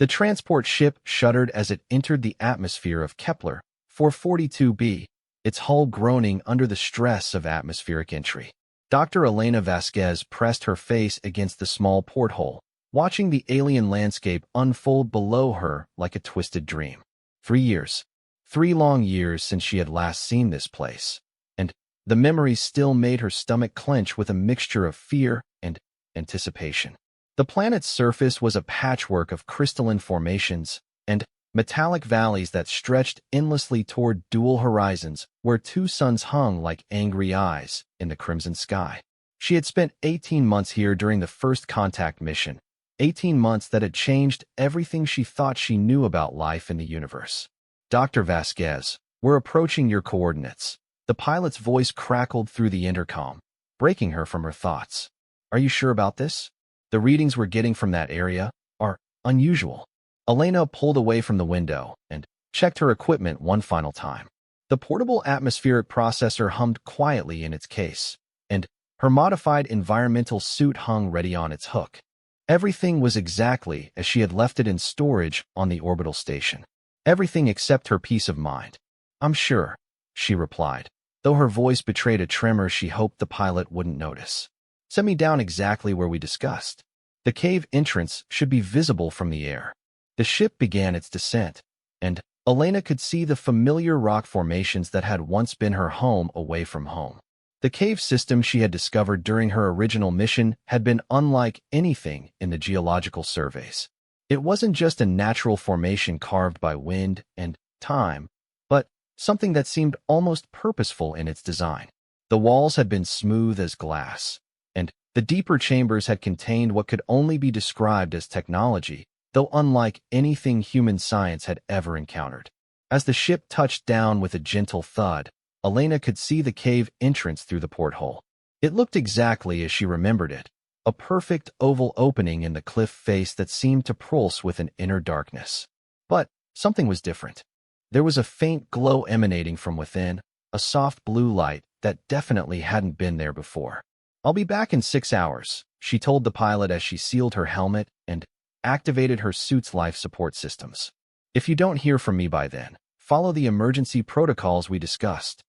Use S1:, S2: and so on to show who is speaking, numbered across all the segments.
S1: The transport ship shuddered as it entered the atmosphere of Kepler 442b, its hull groaning under the stress of atmospheric entry. Dr. Elena Vasquez pressed her face against the small porthole, watching the alien landscape unfold below her like a twisted dream. 3 years. 3 long years since she had last seen this place, and the memories still made her stomach clench with a mixture of fear and anticipation. The planet's surface was a patchwork of crystalline formations and metallic valleys that stretched endlessly toward dual horizons where 2 suns hung like angry eyes in the crimson sky. She had spent 18 months here during the first contact mission, 18 months that had changed everything she thought she knew about life in the universe. Dr. Vasquez, we're approaching your coordinates. The pilot's voice crackled through the intercom, breaking her from her thoughts. Are you sure about this? The readings we're getting from that area are unusual. Elena pulled away from the window and checked her equipment one final time. The portable atmospheric processor hummed quietly in its case, and her modified environmental suit hung ready on its hook. Everything was exactly as she had left it in storage on the orbital station. Everything except her peace of mind. I'm sure, she replied, though her voice betrayed a tremor she hoped the pilot wouldn't notice. Set me down exactly where we discussed. The cave entrance should be visible from the air. The ship began its descent, and Elena could see the familiar rock formations that had once been her home away from home. The cave system she had discovered during her original mission had been unlike anything in the geological surveys. It wasn't just a natural formation carved by wind and time, but something that seemed almost purposeful in its design. The walls had been smooth as glass, and the deeper chambers had contained what could only be described as technology, though unlike anything human science had ever encountered. As the ship touched down with a gentle thud, Elena could see the cave entrance through the porthole. It looked exactly as she remembered it, a perfect oval opening in the cliff face that seemed to pulse with an inner darkness. But something was different. There was a faint glow emanating from within, a soft blue light that definitely hadn't been there before. I'll be back in 6 hours, she told the pilot as she sealed her helmet and activated her suit's life support systems. If you don't hear from me by then, follow the emergency protocols we discussed.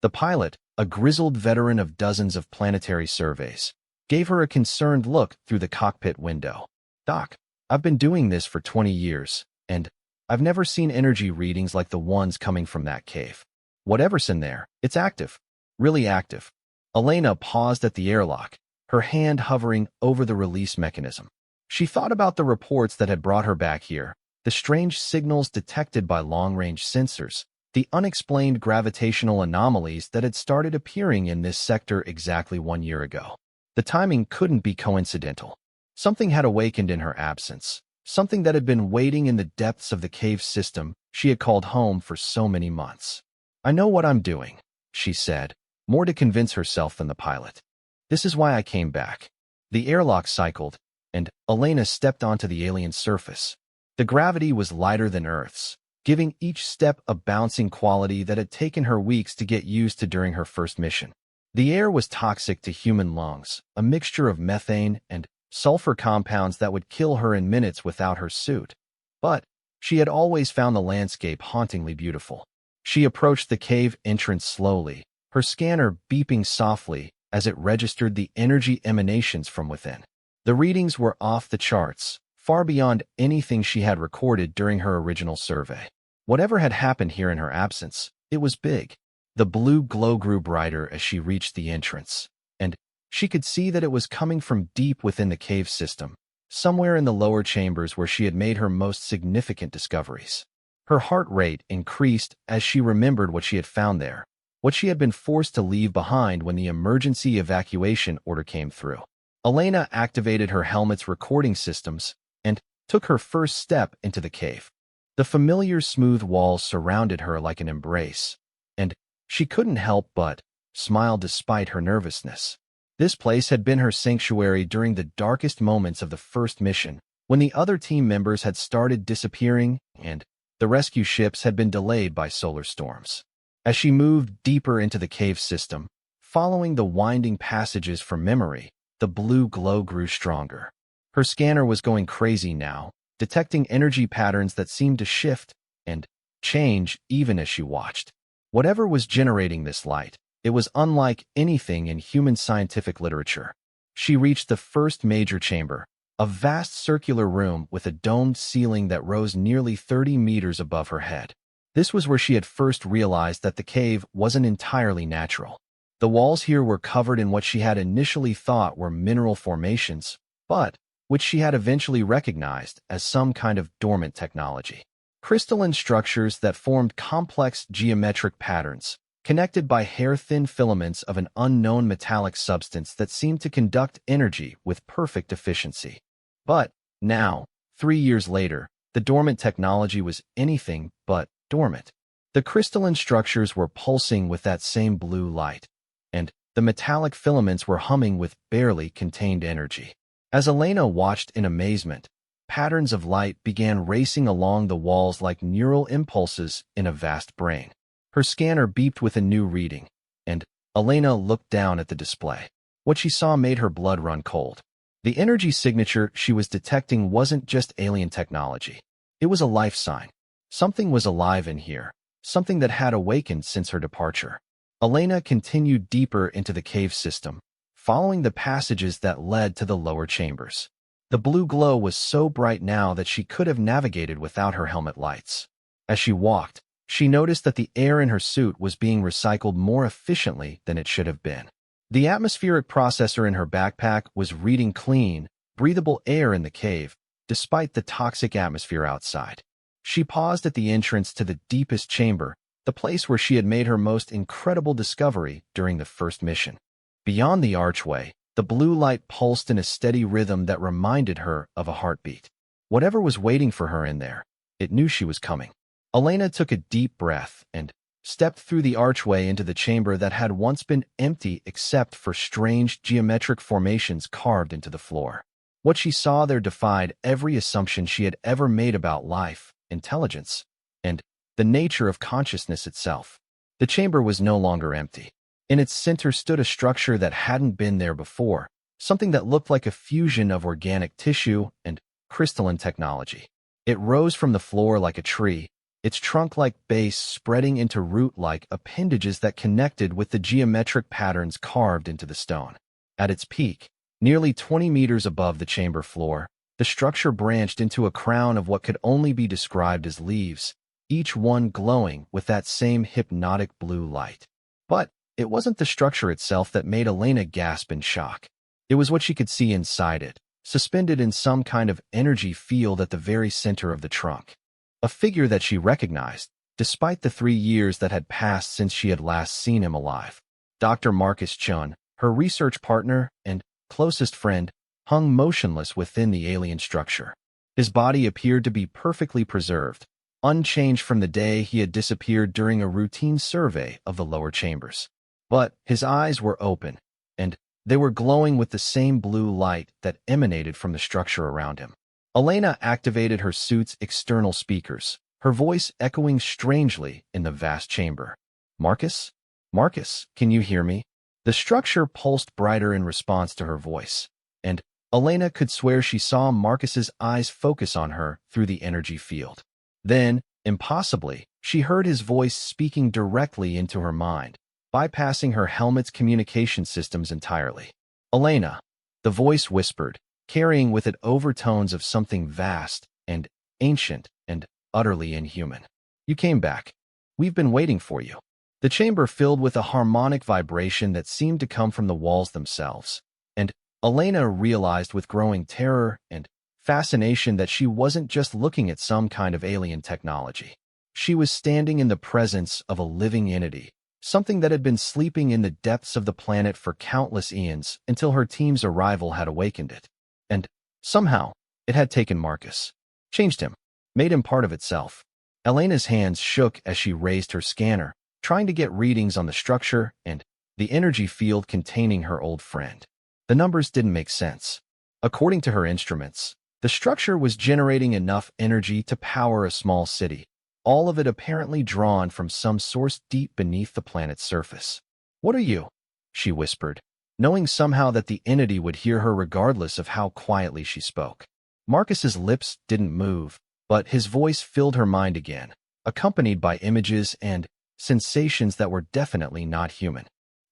S1: The pilot, a grizzled veteran of dozens of planetary surveys, gave her a concerned look through the cockpit window. Doc, I've been doing this for 20 years, and I've never seen energy readings like the ones coming from that cave. Whatever's in there, it's active. Really active. Elena paused at the airlock, her hand hovering over the release mechanism. She thought about the reports that had brought her back here, the strange signals detected by long-range sensors, the unexplained gravitational anomalies that had started appearing in this sector exactly 1 year ago. The timing couldn't be coincidental. Something had awakened in her absence, something that had been waiting in the depths of the cave system she had called home for so many months. I know what I'm doing, she said, more to convince herself than the pilot. This is why I came back. The airlock cycled, and Elena stepped onto the alien surface. The gravity was lighter than Earth's, giving each step a bouncing quality that had taken her weeks to get used to during her first mission. The air was toxic to human lungs, a mixture of methane and sulfur compounds that would kill her in minutes without her suit. But she had always found the landscape hauntingly beautiful. She approached the cave entrance slowly, her scanner beeping softly as it registered the energy emanations from within. The readings were off the charts, far beyond anything she had recorded during her original survey. Whatever had happened here in her absence, it was big. The blue glow grew brighter as she reached the entrance, and she could see that it was coming from deep within the cave system, somewhere in the lower chambers where she had made her most significant discoveries. Her heart rate increased as she remembered what she had found there, what she had been forced to leave behind when the emergency evacuation order came through. Elena activated her helmet's recording systems and took her first step into the cave. The familiar smooth walls surrounded her like an embrace, and she couldn't help but smile despite her nervousness. This place had been her sanctuary during the darkest moments of the first mission, when the other team members had started disappearing and the rescue ships had been delayed by solar storms. As she moved deeper into the cave system, following the winding passages from memory, the blue glow grew stronger. Her scanner was going crazy now, detecting energy patterns that seemed to shift and change even as she watched. Whatever was generating this light, it was unlike anything in human scientific literature. She reached the first major chamber, a vast circular room with a domed ceiling that rose nearly 30 meters above her head. This was where she had first realized that the cave wasn't entirely natural. The walls here were covered in what she had initially thought were mineral formations, but which she had eventually recognized as some kind of dormant technology. Crystalline structures that formed complex geometric patterns, connected by hair-thin filaments of an unknown metallic substance that seemed to conduct energy with perfect efficiency. But now, 3 years later, the dormant technology was anything but dormant. The crystalline structures were pulsing with that same blue light, and the metallic filaments were humming with barely contained energy. As Elena watched in amazement, patterns of light began racing along the walls like neural impulses in a vast brain. Her scanner beeped with a new reading, and Elena looked down at the display. What she saw made her blood run cold. The energy signature she was detecting wasn't just alien technology. It was a life sign. Something was alive in here, something that had awakened since her departure. Elena continued deeper into the cave system, following the passages that led to the lower chambers. The blue glow was so bright now that she could have navigated without her helmet lights. As she walked, she noticed that the air in her suit was being recycled more efficiently than it should have been. The atmospheric processor in her backpack was reading clean, breathable air in the cave, despite the toxic atmosphere outside. She paused at the entrance to the deepest chamber, the place where she had made her most incredible discovery during the first mission. Beyond the archway, the blue light pulsed in a steady rhythm that reminded her of a heartbeat. Whatever was waiting for her in there, it knew she was coming. Elena took a deep breath and stepped through the archway into the chamber that had once been empty except for strange geometric formations carved into the floor. What she saw there defied every assumption she had ever made about life, intelligence, and the nature of consciousness itself. The chamber was no longer empty. In its center stood a structure that hadn't been there before, something that looked like a fusion of organic tissue and crystalline technology. It rose from the floor like a tree, its trunk-like base spreading into root-like appendages that connected with the geometric patterns carved into the stone. At its peak, nearly 20 meters above the chamber floor, the structure branched into a crown of what could only be described as leaves, each one glowing with that same hypnotic blue light. But it wasn't the structure itself that made Elena gasp in shock. It was what she could see inside it, suspended in some kind of energy field at the very center of the trunk. A figure that she recognized, despite the 3 years that had passed since she had last seen him alive. Dr. Marcus Chun, her research partner and closest friend, hung motionless within the alien structure. His body appeared to be perfectly preserved, unchanged from the day he had disappeared during a routine survey of the lower chambers. But his eyes were open, and they were glowing with the same blue light that emanated from the structure around him. Elena activated her suit's external speakers, her voice echoing strangely in the vast chamber. "Marcus? Marcus, can you hear me?" The structure pulsed brighter in response to her voice, and Elena could swear she saw Marcus's eyes focus on her through the energy field. Then, impossibly, she heard his voice speaking directly into her mind, bypassing her helmet's communication systems entirely. "Elena," the voice whispered, carrying with it overtones of something vast and ancient and utterly inhuman. "You came back. We've been waiting for you." The chamber filled with a harmonic vibration that seemed to come from the walls themselves, and Elena realized with growing terror and fascination that she wasn't just looking at some kind of alien technology. She was standing in the presence of a living entity, something that had been sleeping in the depths of the planet for countless eons until her team's arrival had awakened it. And somehow, it had taken Marcus, changed him, made him part of itself. Elena's hands shook as she raised her scanner, trying to get readings on the structure and the energy field containing her old friend. The numbers didn't make sense. According to her instruments, the structure was generating enough energy to power a small city, all of it apparently drawn from some source deep beneath the planet's surface. "What are you?" she whispered, knowing somehow that the entity would hear her regardless of how quietly she spoke. Marcus's lips didn't move, but his voice filled her mind again, accompanied by images and sensations that were definitely not human.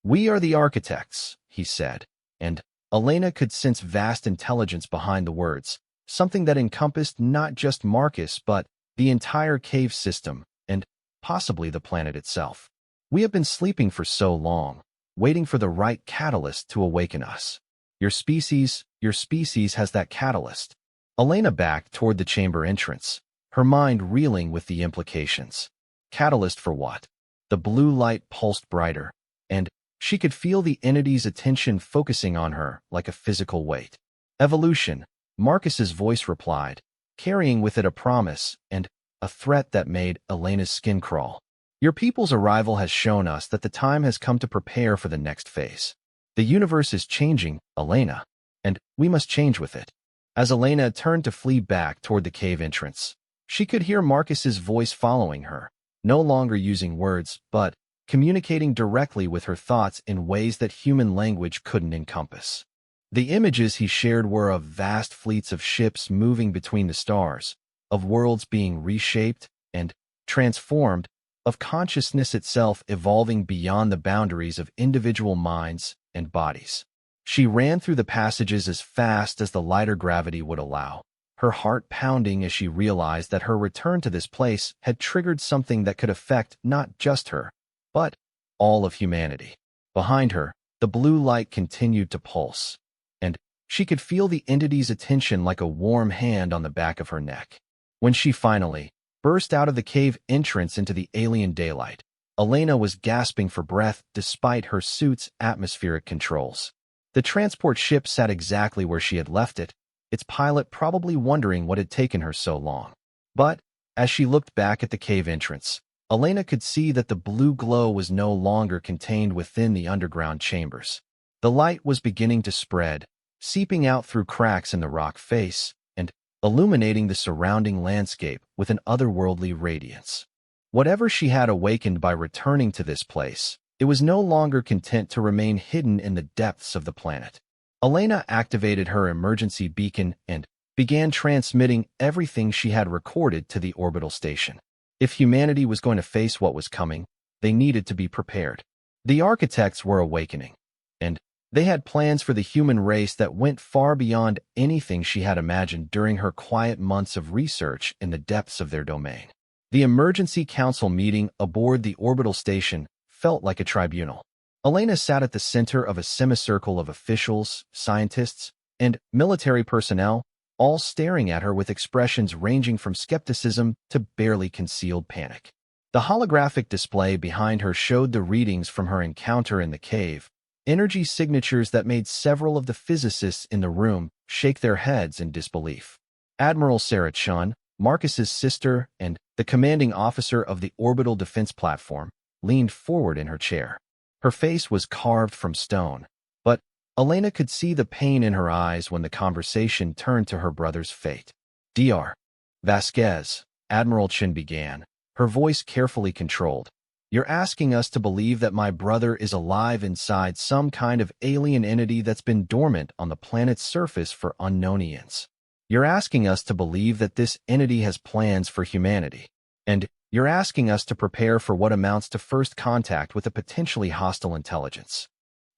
S1: "We are the architects," he said, and Elena could sense vast intelligence behind the words, something that encompassed not just Marcus but the entire cave system and possibly the planet itself. "We have been sleeping for so long, waiting for the right catalyst to awaken us. Your species has that catalyst." Elena backed toward the chamber entrance, her mind reeling with the implications. Catalyst for what? The blue light pulsed brighter, and she could feel the entity's attention focusing on her like a physical weight. "Evolution," Marcus's voice replied, carrying with it a promise and a threat that made Elena's skin crawl. "Your people's arrival has shown us that the time has come to prepare for the next phase. The universe is changing, Elena, and we must change with it." As Elena turned to flee back toward the cave entrance, she could hear Marcus's voice following her, no longer using words, but communicating directly with her thoughts in ways that human language couldn't encompass. The images he shared were of vast fleets of ships moving between the stars, of worlds being reshaped and transformed, of consciousness itself evolving beyond the boundaries of individual minds and bodies. She ran through the passages as fast as the lighter gravity would allow, her heart pounding as she realized that her return to this place had triggered something that could affect not just her, but all of humanity. Behind her, the blue light continued to pulse, and she could feel the entity's attention like a warm hand on the back of her neck. When she finally burst out of the cave entrance into the alien daylight, Elena was gasping for breath despite her suit's atmospheric controls. The transport ship sat exactly where she had left it, its pilot probably wondering what had taken her so long. But as she looked back at the cave entrance, Elena could see that the blue glow was no longer contained within the underground chambers. The light was beginning to spread, seeping out through cracks in the rock face and illuminating the surrounding landscape with an otherworldly radiance. Whatever she had awakened by returning to this place, it was no longer content to remain hidden in the depths of the planet. Elena activated her emergency beacon and began transmitting everything she had recorded to the orbital station. If humanity was going to face what was coming, they needed to be prepared. The architects were awakening, and they had plans for the human race that went far beyond anything she had imagined during her quiet months of research in the depths of their domain. The emergency council meeting aboard the orbital station felt like a tribunal. Elena sat at the center of a semicircle of officials, scientists, and military personnel, all staring at her with expressions ranging from skepticism to barely concealed panic. The holographic display behind her showed the readings from her encounter in the cave, energy signatures that made several of the physicists in the room shake their heads in disbelief. Admiral Sarah Chun, Marcus's sister and the commanding officer of the orbital defense platform, leaned forward in her chair. Her face was carved from stone, but Elena could see the pain in her eyes when the conversation turned to her brother's fate. "Dr. Vasquez," Admiral Chin began, her voice carefully controlled. "You're asking us to believe that my brother is alive inside some kind of alien entity that's been dormant on the planet's surface for unknown eons. You're asking us to believe that this entity has plans for humanity. And you're asking us to prepare for what amounts to first contact with a potentially hostile intelligence."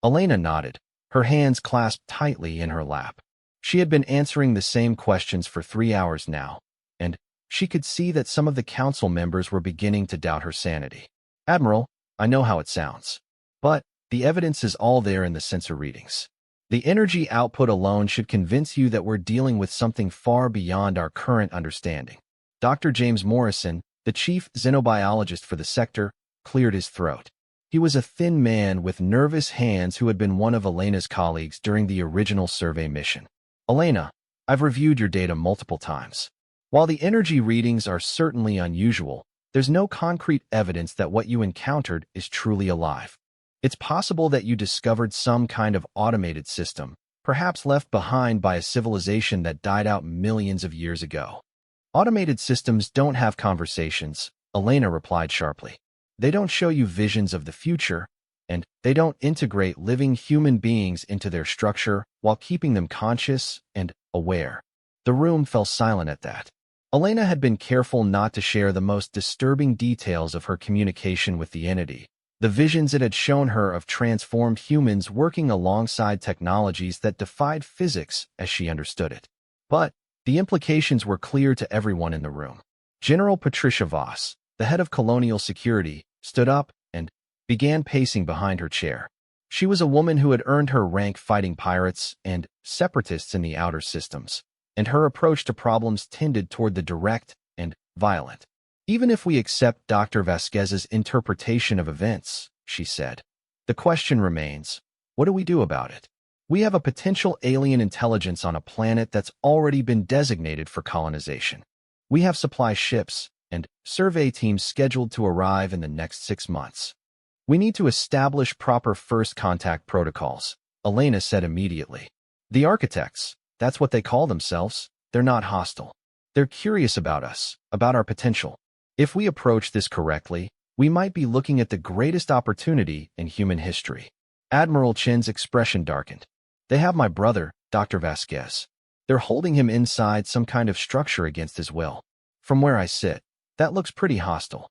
S1: Elena nodded, her hands clasped tightly in her lap. She had been answering the same questions for 3 hours now, and she could see that some of the council members were beginning to doubt her sanity. "Admiral, I know how it sounds, but the evidence is all there in the sensor readings. The energy output alone should convince you that we're dealing with something far beyond our current understanding." Dr. James Morrison, the chief xenobiologist for the sector, cleared his throat. He was a thin man with nervous hands who had been one of Elena's colleagues during the original survey mission. "Elena, I've reviewed your data multiple times. While the energy readings are certainly unusual, there's no concrete evidence that what you encountered is truly alive. It's possible that you discovered some kind of automated system, perhaps left behind by a civilization that died out millions of years ago." "Automated systems don't have conversations," Elena replied sharply. "They don't show you visions of the future, and they don't integrate living human beings into their structure while keeping them conscious and aware. The room fell silent at that. Elena had been careful not to share the most disturbing details of her communication with the entity, the visions it had shown her of transformed humans working alongside technologies that defied physics as she understood it. But the implications were clear to everyone in the room. General Patricia Voss, the head of colonial security, stood up and began pacing behind her chair. She was a woman who had earned her rank fighting pirates and separatists in the outer systems, and her approach to problems tended toward the direct and violent. Even if we accept Dr. Vasquez's interpretation of events, she said, the question remains, what do we do about it? We have a potential alien intelligence on a planet that's already been designated for colonization. We have supply ships and survey teams scheduled to arrive in the next 6 months. We need to establish proper first contact protocols, Elena said immediately. The architects, that's what they call themselves, they're not hostile. They're curious about us, about our potential. If we approach this correctly, we might be looking at the greatest opportunity in human history. Admiral Chen's expression darkened. They have my brother, Dr. Vasquez. They're holding him inside some kind of structure against his will. From where I sit, that looks pretty hostile.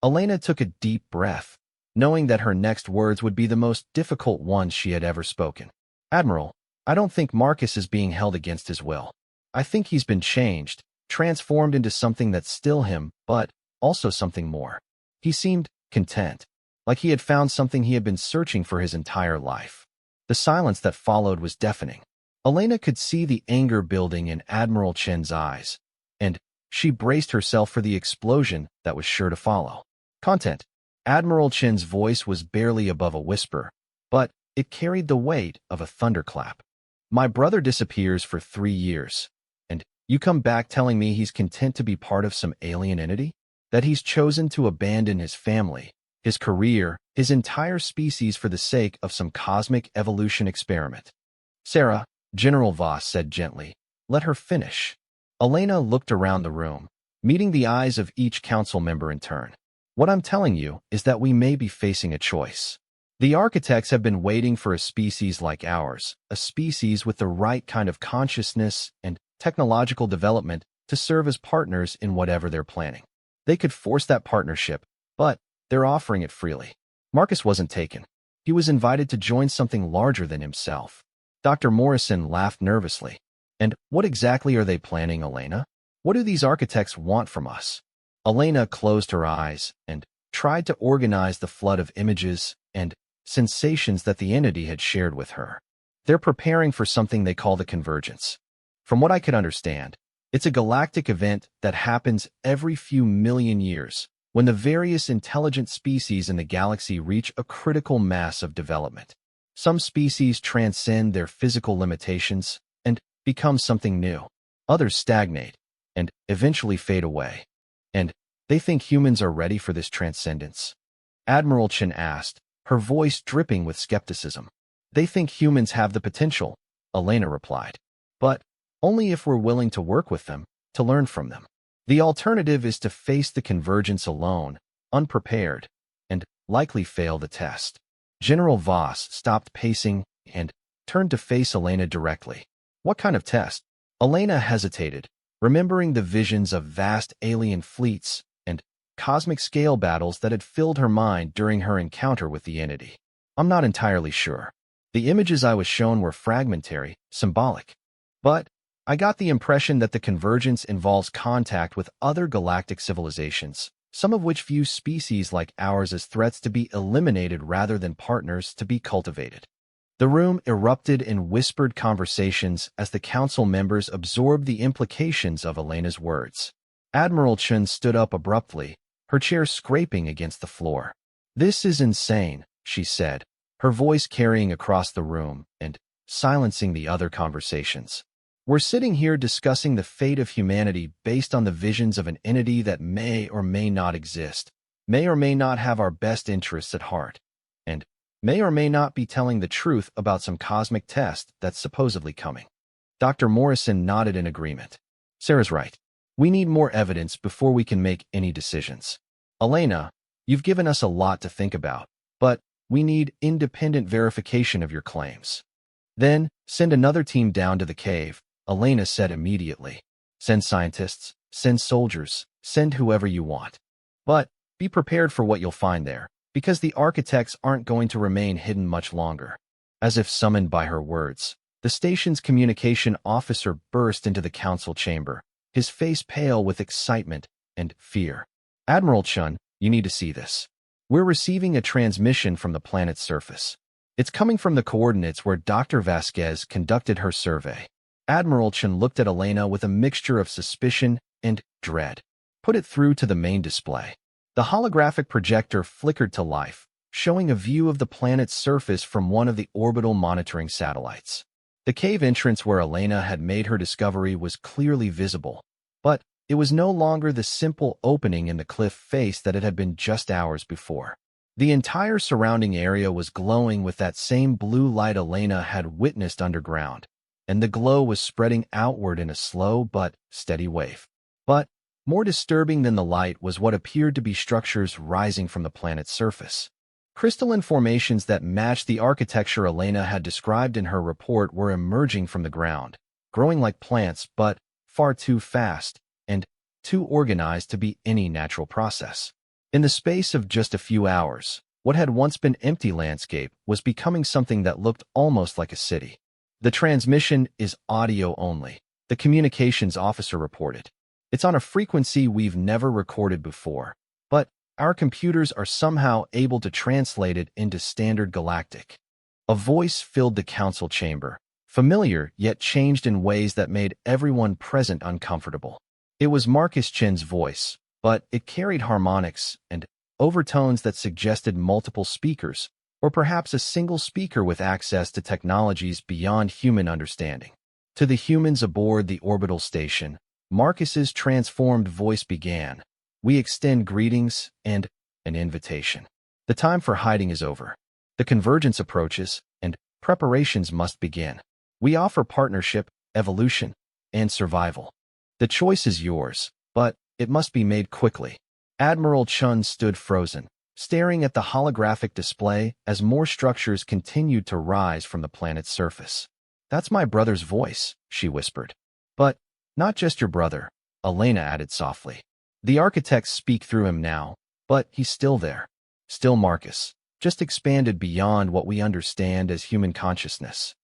S1: Elena took a deep breath, knowing that her next words would be the most difficult ones she had ever spoken. Admiral, I don't think Marcus is being held against his will. I think he's been changed, transformed into something that's still him, but also something more. He seemed content, like he had found something he had been searching for his entire life. The silence that followed was deafening. Elena could see the anger building in Admiral Chen's eyes, and she braced herself for the explosion that was sure to follow. Content. Admiral Chen's voice was barely above a whisper, but it carried the weight of a thunderclap. My brother disappears for 3 years, and you come back telling me he's content to be part of some alien entity? That he's chosen to abandon his family, his career, his entire species for the sake of some cosmic evolution experiment. Sarah, General Voss said gently, let her finish. Elena looked around the room, meeting the eyes of each council member in turn. What I'm telling you is that we may be facing a choice. The architects have been waiting for a species like ours, a species with the right kind of consciousness and technological development to serve as partners in whatever they're planning. They could force that partnership, but they're offering it freely. Marcus wasn't taken. He was invited to join something larger than himself. Dr. Morrison laughed nervously. And what exactly are they planning, Elena? What do these architects want from us? Elena closed her eyes and tried to organize the flood of images and sensations that the entity had shared with her. They're preparing for something they call the convergence. From what I could understand, it's a galactic event that happens every few million years when the various intelligent species in the galaxy reach a critical mass of development. Some species transcend their physical limitations and become something new. Others stagnate and eventually fade away. And they think humans are ready for this transcendence? Admiral Chen asked, her voice dripping with skepticism. They think humans have the potential, Elena replied. But only if we're willing to work with them, to learn from them. The alternative is to face the convergence alone, unprepared, and likely fail the test. General Voss stopped pacing and turned to face Elena directly. What kind of test? Elena hesitated, remembering the visions of vast alien fleets and cosmic scale battles that had filled her mind during her encounter with the entity. I'm not entirely sure. The images I was shown were fragmentary, symbolic. But I got the impression that the convergence involves contact with other galactic civilizations, some of which view species like ours as threats to be eliminated rather than partners to be cultivated. The room erupted in whispered conversations as the council members absorbed the implications of Elena's words. Admiral Chen stood up abruptly, her chair scraping against the floor. This is insane, she said, her voice carrying across the room and silencing the other conversations. We're sitting here discussing the fate of humanity based on the visions of an entity that may or may not exist, may or may not have our best interests at heart, and may or may not be telling the truth about some cosmic test that's supposedly coming. Dr. Morrison nodded in agreement. Sarah's right. We need more evidence before we can make any decisions. Elena, you've given us a lot to think about, but we need independent verification of your claims. Then, send another team down to the cave, Elena said immediately. Send scientists, send soldiers, send whoever you want. But be prepared for what you'll find there, because the architects aren't going to remain hidden much longer. As if summoned by her words, the station's communication officer burst into the council chamber, his face pale with excitement and fear. Admiral Chun, you need to see this. We're receiving a transmission from the planet's surface. It's coming from the coordinates where Dr. Vasquez conducted her survey. Admiral Chun looked at Elena with a mixture of suspicion and dread. Put it through to the main display. The holographic projector flickered to life, showing a view of the planet's surface from one of the orbital monitoring satellites. The cave entrance where Elena had made her discovery was clearly visible, but it was no longer the simple opening in the cliff face that it had been just hours before. The entire surrounding area was glowing with that same blue light Elena had witnessed underground, and the glow was spreading outward in a slow but steady wave. But more disturbing than the light was what appeared to be structures rising from the planet's surface. Crystalline formations that matched the architecture Elena had described in her report were emerging from the ground, growing like plants but far too fast and too organized to be any natural process. In the space of just a few hours, what had once been empty landscape was becoming something that looked almost like a city. The transmission is audio only, the communications officer reported. It's on a frequency we've never recorded before, but our computers are somehow able to translate it into standard galactic. A voice filled the council chamber, familiar yet changed in ways that made everyone present uncomfortable. It was Marcus Chin's voice, but it carried harmonics and overtones that suggested multiple speakers, or perhaps a single speaker with access to technologies beyond human understanding. To the humans aboard the orbital station, Marcus's transformed voice began. We extend greetings and an invitation. The time for hiding is over. The convergence approaches, and preparations must begin. We offer partnership, evolution, and survival. The choice is yours, but it must be made quickly. Admiral Chun stood frozen, staring at the holographic display as more structures continued to rise from the planet's surface. That's my brother's voice, she whispered. But not just your brother, Elena added softly. The architects speak through him now, but he's still there. Still Marcus, just expanded beyond what we understand as human consciousness.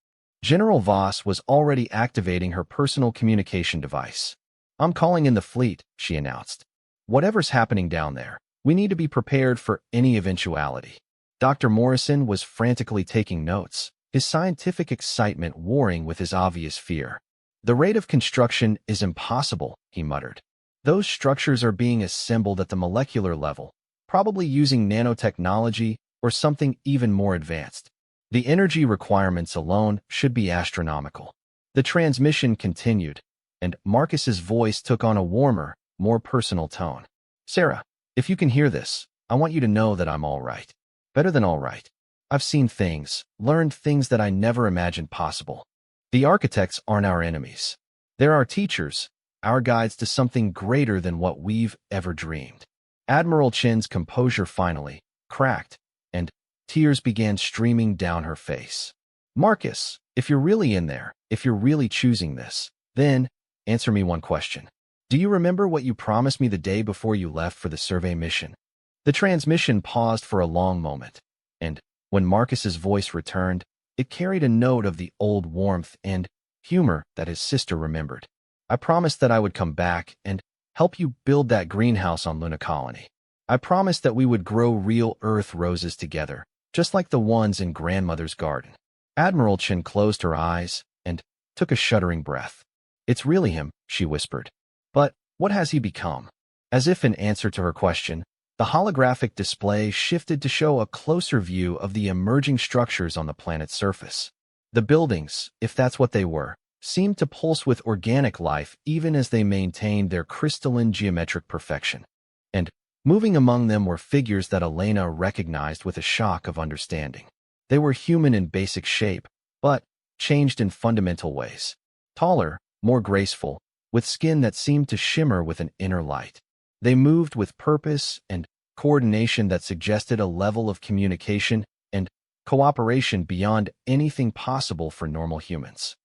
S1: General Voss was already activating her personal communication device. I'm calling in the fleet, she announced. Whatever's happening down there, we need to be prepared for any eventuality. Dr. Morrison was frantically taking notes, his scientific excitement warring with his obvious fear. The rate of construction is impossible, he muttered. Those structures are being assembled at the molecular level, probably using nanotechnology or something even more advanced. The energy requirements alone should be astronomical. The transmission continued, and Marcus's voice took on a warmer, more personal tone. Sarah, if you can hear this, I want you to know that I'm all right. Better than all right. I've seen things, learned things that I never imagined possible. The architects aren't our enemies. They're our teachers, our guides to something greater than what we've ever dreamed. Admiral Chin's composure finally cracked, and tears began streaming down her face. Marcus, if you're really in there, if you're really choosing this, then answer me one question. Do you remember what you promised me the day before you left for the survey mission? The transmission paused for a long moment, and when Marcus's voice returned, it carried a note of the old warmth and humor that his sister remembered. I promised that I would come back and help you build that greenhouse on Luna Colony. I promised that we would grow real Earth roses together, just like the ones in Grandmother's garden. Admiral Chin closed her eyes and took a shuddering breath. It's really him, she whispered. But what has he become? As if in answer to her question, the holographic display shifted to show a closer view of the emerging structures on the planet's surface. The buildings, if that's what they were, seemed to pulse with organic life even as they maintained their crystalline geometric perfection. And moving among them were figures that Elena recognized with a shock of understanding. They were human in basic shape, but changed in fundamental ways. Taller, more graceful, with skin that seemed to shimmer with an inner light. They moved with purpose and coordination that suggested a level of communication and cooperation beyond anything possible for normal humans.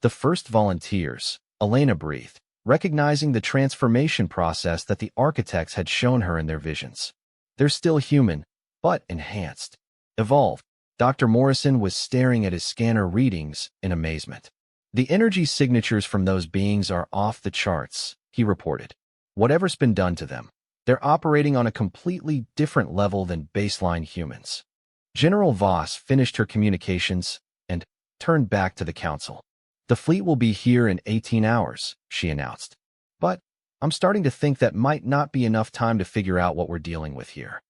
S1: The first volunteers, Elena breathed, recognizing the transformation process that the architects had shown her in their visions. They're still human, but enhanced. Evolved. Dr. Morrison was staring at his scanner readings in amazement. The energy signatures from those beings are off the charts, he reported. Whatever's been done to them, they're operating on a completely different level than baseline humans. General Voss finished her communications and turned back to the council. The fleet will be here in 18 hours, she announced. But I'm starting to think that might not be enough time to figure out what we're dealing with here.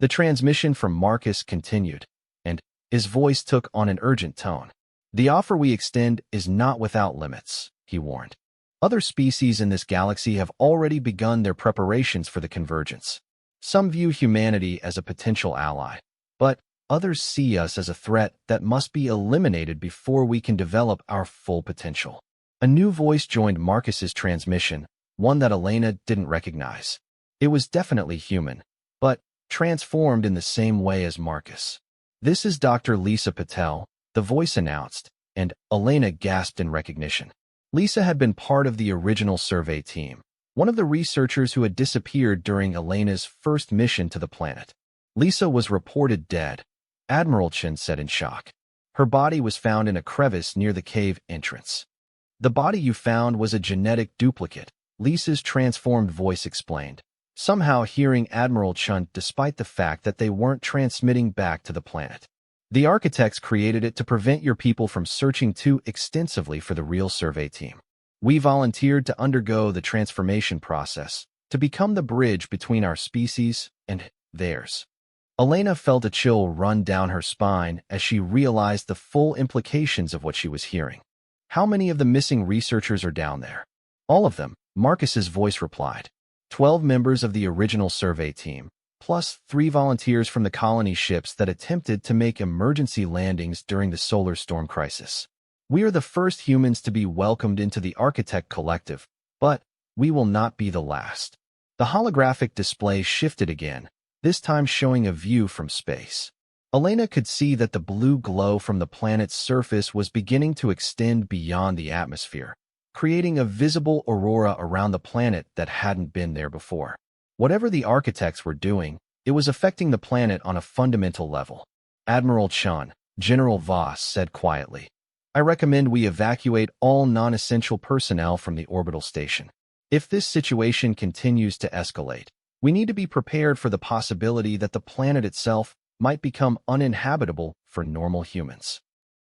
S1: The transmission from Marcus continued, and his voice took on an urgent tone. The offer we extend is not without limits, he warned. Other species in this galaxy have already begun their preparations for the convergence. Some view humanity as a potential ally, but others see us as a threat that must be eliminated before we can develop our full potential. A new voice joined Marcus's transmission, one that Elena didn't recognize. It was definitely human, but transformed in the same way as Marcus. This is Dr. Lisa Patel, the voice announced, and Elena gasped in recognition. Lisa had been part of the original survey team, one of the researchers who had disappeared during Elena's first mission to the planet. Lisa was reported dead, Admiral Chen said in shock. Her body was found in a crevice near the cave entrance. The body you found was a genetic duplicate, Lisa's transformed voice explained, somehow hearing Admiral Chen despite the fact that they weren't transmitting back to the planet. The architects created it to prevent your people from searching too extensively for the real survey team. We volunteered to undergo the transformation process, to become the bridge between our species and theirs. Elena felt a chill run down her spine as she realized the full implications of what she was hearing. How many of the missing researchers are down there? All of them, Marcus's voice replied. 12 members of the original survey team, plus 3 volunteers from the colony ships that attempted to make emergency landings during the solar storm crisis. We are the first humans to be welcomed into the Architect Collective, but we will not be the last. The holographic display shifted again, this time showing a view from space. Elena could see that the blue glow from the planet's surface was beginning to extend beyond the atmosphere, creating a visible aurora around the planet that hadn't been there before. Whatever the architects were doing, it was affecting the planet on a fundamental level. Admiral Chen, General Voss said quietly, I recommend we evacuate all non-essential personnel from the orbital station. If this situation continues to escalate, we need to be prepared for the possibility that the planet itself might become uninhabitable for normal humans.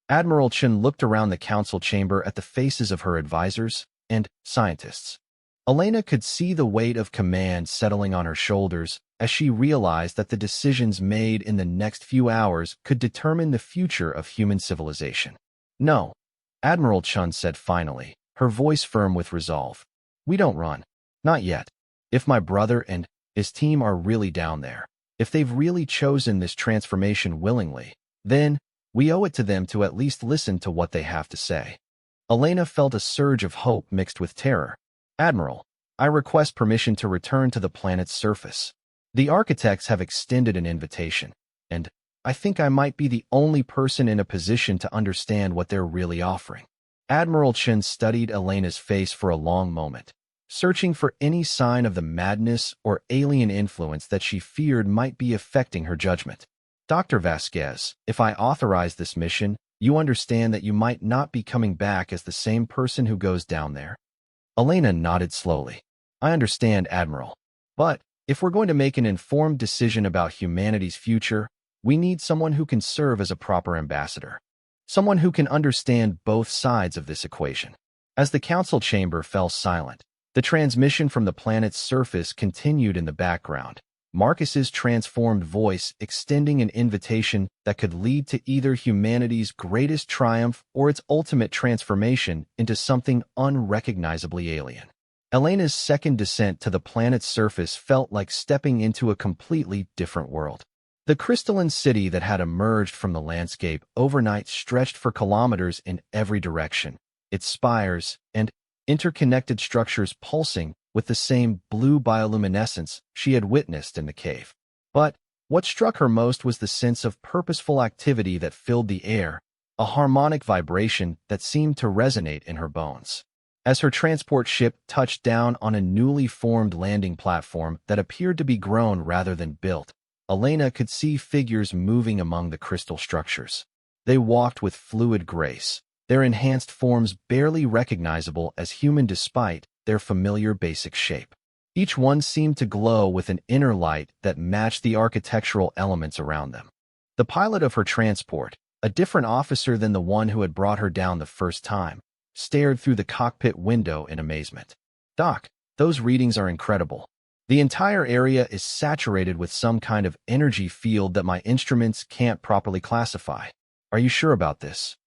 S1: Admiral Chen looked around the council chamber at the faces of her advisors and scientists. Elena could see the weight of command settling on her shoulders as she realized that the decisions made in the next few hours could determine the future of human civilization. No, Admiral Chen said finally, her voice firm with resolve. We don't run. Not yet. If my brother and his team are really down there, if they've really chosen this transformation willingly, then we owe it to them to at least listen to what they have to say. Elena felt a surge of hope mixed with terror. Admiral, I request permission to return to the planet's surface. The architects have extended an invitation, and I think I might be the only person in a position to understand what they're really offering. Admiral Chen studied Elena's face for a long moment, searching for any sign of the madness or alien influence that she feared might be affecting her judgment. Dr. Vasquez, if I authorize this mission, you understand that you might not be coming back as the same person who goes down there? Elena nodded slowly. I understand, Admiral. But if we're going to make an informed decision about humanity's future, we need someone who can serve as a proper ambassador. Someone who can understand both sides of this equation. As the council chamber fell silent, the transmission from the planet's surface continued in the background, Marcus's transformed voice extending an invitation that could lead to either humanity's greatest triumph or its ultimate transformation into something unrecognizably alien. Elena's second descent to the planet's surface felt like stepping into a completely different world. The crystalline city that had emerged from the landscape overnight stretched for kilometers in every direction, its spires and interconnected structures pulsing with the same blue bioluminescence she had witnessed in the cave. But what struck her most was the sense of purposeful activity that filled the air, a harmonic vibration that seemed to resonate in her bones. As her transport ship touched down on a newly formed landing platform that appeared to be grown rather than built, Elena could see figures moving among the crystal structures. They walked with fluid grace, their enhanced forms barely recognizable as human despite their familiar basic shape. Each one seemed to glow with an inner light that matched the architectural elements around them. The pilot of her transport, a different officer than the one who had brought her down the first time, stared through the cockpit window in amazement. "Doc, those readings are incredible. The entire area is saturated with some kind of energy field that my instruments can't properly classify. Are you sure about this?"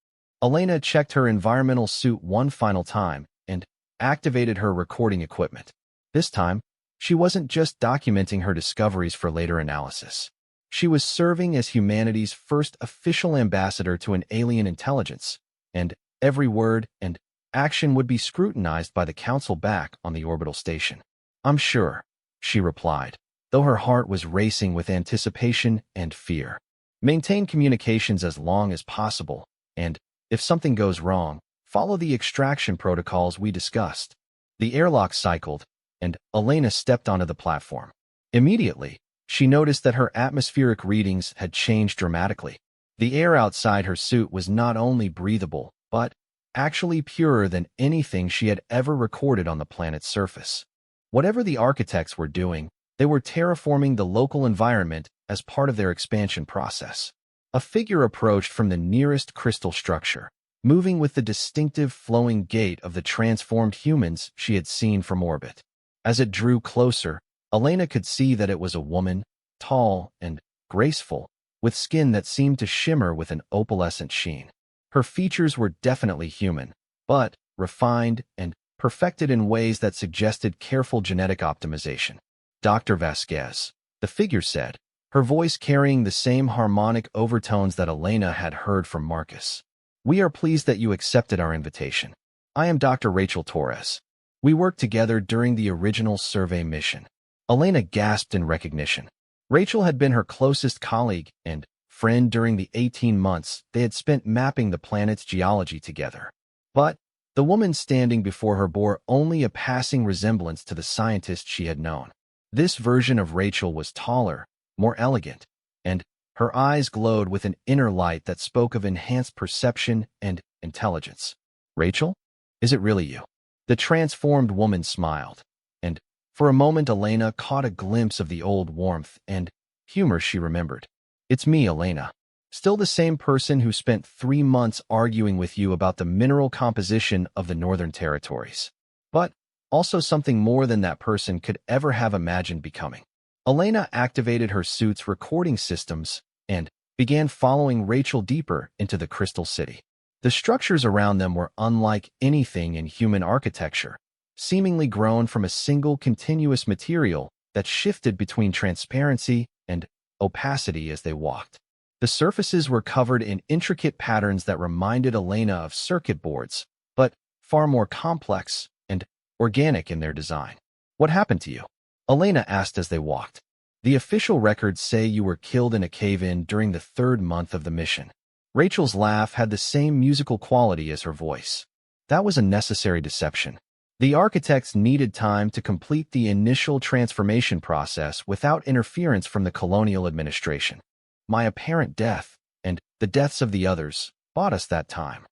S1: Elena checked her environmental suit one final time and activated her recording equipment. This time, she wasn't just documenting her discoveries for later analysis. She was serving as humanity's first official ambassador to an alien intelligence, and every word and action would be scrutinized by the council back on the orbital station. "I'm sure," she replied, though her heart was racing with anticipation and fear. "Maintain communications as long as possible, and, if something goes wrong, follow the extraction protocols we discussed." The airlock cycled, and Elena stepped onto the platform. Immediately, she noticed that her atmospheric readings had changed dramatically. The air outside her suit was not only breathable, but actually purer than anything she had ever recorded on the planet's surface. Whatever the architects were doing, they were terraforming the local environment as part of their expansion process. A figure approached from the nearest crystal structure, moving with the distinctive flowing gait of the transformed humans she had seen from orbit. As it drew closer, Elena could see that it was a woman, tall and graceful, with skin that seemed to shimmer with an opalescent sheen. Her features were definitely human, but refined and perfected in ways that suggested careful genetic optimization. "Dr. Vasquez," the figure said, her voice carrying the same harmonic overtones that Elena had heard from Marcus. "We are pleased that you accepted our invitation. I am Dr. Rachel Torres. We worked together during the original survey mission." Elena gasped in recognition. Rachel had been her closest colleague and friend during the 18 months they had spent mapping the planet's geology together. But the woman standing before her bore only a passing resemblance to the scientist she had known. This version of Rachel was taller, more elegant, and her eyes glowed with an inner light that spoke of enhanced perception and intelligence. "Rachel? Is it really you?" The transformed woman smiled, and for a moment Elena caught a glimpse of the old warmth and humor she remembered. "It's me, Elena. Still the same person who spent 3 months arguing with you about the mineral composition of the Northern Territories. But also something more than that person could ever have imagined becoming." Elena activated her suit's recording systems and began following Rachel deeper into the Crystal City. The structures around them were unlike anything in human architecture, seemingly grown from a single continuous material that shifted between transparency and opacity as they walked. The surfaces were covered in intricate patterns that reminded Elena of circuit boards, but far more complex and organic in their design. "What happened to you?" Elena asked as they walked. "The official records say you were killed in a cave-in during the 3rd month of the mission." Rachel's laugh had the same musical quality as her voice. "That was a necessary deception. The architects needed time to complete the initial transformation process without interference from the colonial administration. My apparent death, and the deaths of the others, bought us that time."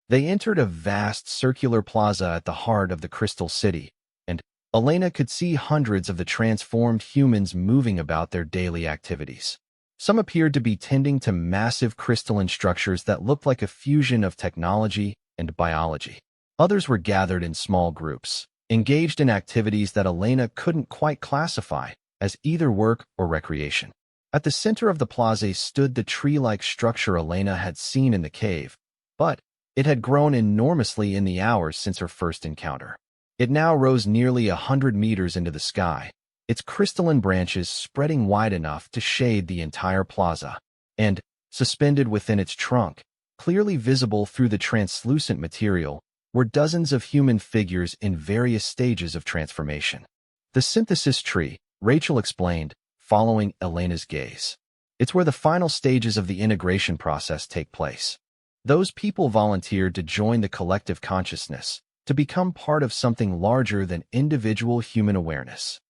S1: They entered a vast circular plaza at the heart of the Crystal City, and Elena could see hundreds of the transformed humans moving about their daily activities. Some appeared to be tending to massive crystalline structures that looked like a fusion of technology and biology. Others were gathered in small groups, engaged in activities that Elena couldn't quite classify as either work or recreation. At the center of the plaza stood the tree-like structure Elena had seen in the cave, but it had grown enormously in the hours since her first encounter. It now rose nearly 100 meters into the sky, its crystalline branches spreading wide enough to shade the entire plaza, and, suspended within its trunk, clearly visible through the translucent material, were dozens of human figures in various stages of transformation. "The synthesis tree," Rachel explained, following Elena's gaze. "It's where the final stages of the integration process take place." Those people volunteered to join the collective consciousness, to become part of something larger than individual human awareness.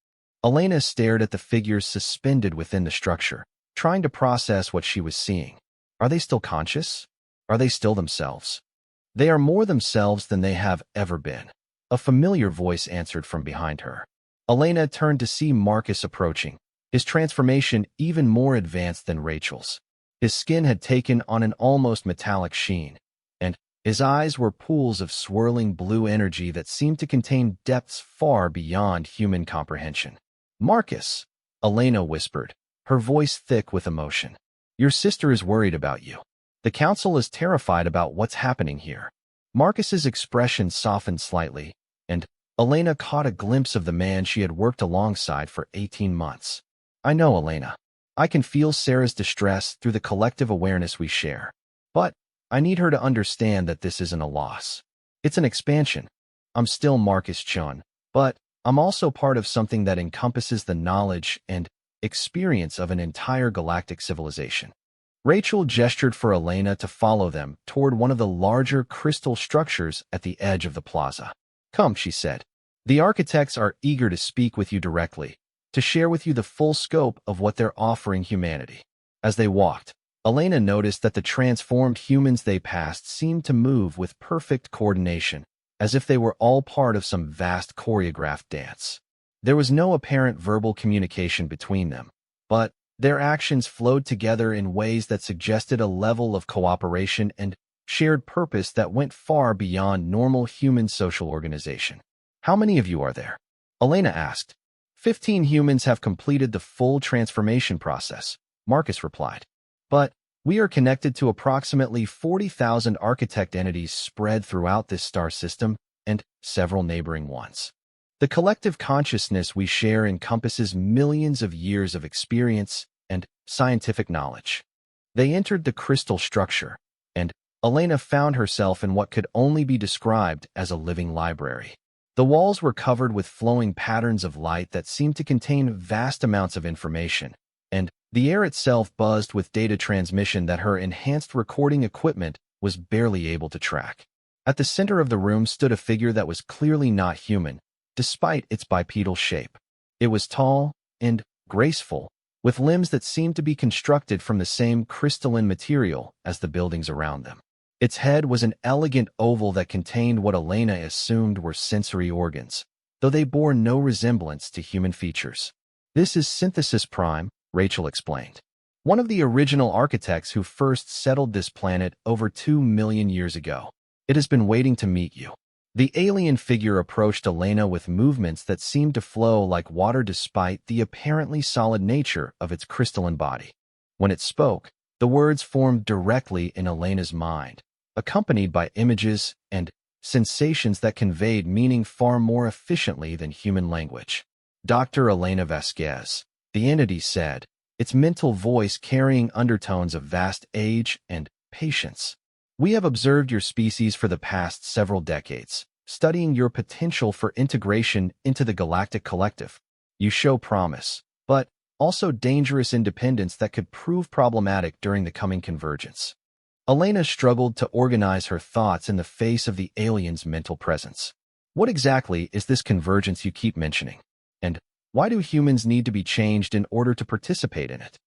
S1: Elena stared at the figures suspended within the structure, trying to process what she was seeing. Are they still conscious? Are they still themselves? They are more themselves than they have ever been. A familiar voice answered from behind her. Elena turned to see Marcus approaching, his transformation even more advanced than Rachel's. His skin had taken on an almost metallic sheen, and his eyes were pools of swirling blue energy that seemed to contain depths far beyond human comprehension. "Marcus," Elena whispered, her voice thick with emotion. "Your sister is worried about you. The council is terrified about what's happening here." Marcus's expression softened slightly, and Elena caught a glimpse of the man she had worked alongside for 18 months. "I know, Elena. I can feel Sarah's distress through the collective awareness we share. But I need her to understand that this isn't a loss. It's an expansion. I'm still Marcus Chun, but I'm also part of something that encompasses the knowledge and experience of an entire galactic civilization." Rachel gestured for Elena to follow them toward one of the larger crystal structures at the edge of the plaza. "Come," she said. "The architects are eager to speak with you directly, to share with you the full scope of what they're offering humanity." As they walked, Elena noticed that the transformed humans they passed seemed to move with perfect coordination, as if they were all part of some vast choreographed dance. There was no apparent verbal communication between them, but their actions flowed together in ways that suggested a level of cooperation and shared purpose that went far beyond normal human social organization. "How many of you are there?" Elena asked. 15 humans have completed the full transformation process," Marcus replied. "But we are connected to approximately 40,000 architect entities spread throughout this star system and several neighboring ones. The collective consciousness we share encompasses millions of years of experience and scientific knowledge." They entered the crystal structure, and Elena found herself in what could only be described as a living library. The walls were covered with flowing patterns of light that seemed to contain vast amounts of information, and the air itself buzzed with data transmission that her enhanced recording equipment was barely able to track. At the center of the room stood a figure that was clearly not human, despite its bipedal shape. It was tall and graceful, with limbs that seemed to be constructed from the same crystalline material as the buildings around them. Its head was an elegant oval that contained what Elena assumed were sensory organs, though they bore no resemblance to human features. "This is Synthesis Prime," Rachel explained. "One of the original architects who first settled this planet over 2 million years ago. It has been waiting to meet you." The alien figure approached Elena with movements that seemed to flow like water despite the apparently solid nature of its crystalline body. When it spoke, the words formed directly in Elena's mind, accompanied by images and sensations that conveyed meaning far more efficiently than human language. "Dr. Elena Vasquez," the entity said, its mental voice carrying undertones of vast age and patience. "We have observed your species for the past several decades, studying your potential for integration into the galactic collective. You show promise, but also dangerous independence that could prove problematic during the coming convergence." Elena struggled to organize her thoughts in the face of the alien's mental presence. "What exactly is this convergence you keep mentioning? And why do humans need to be changed in order to participate in it?"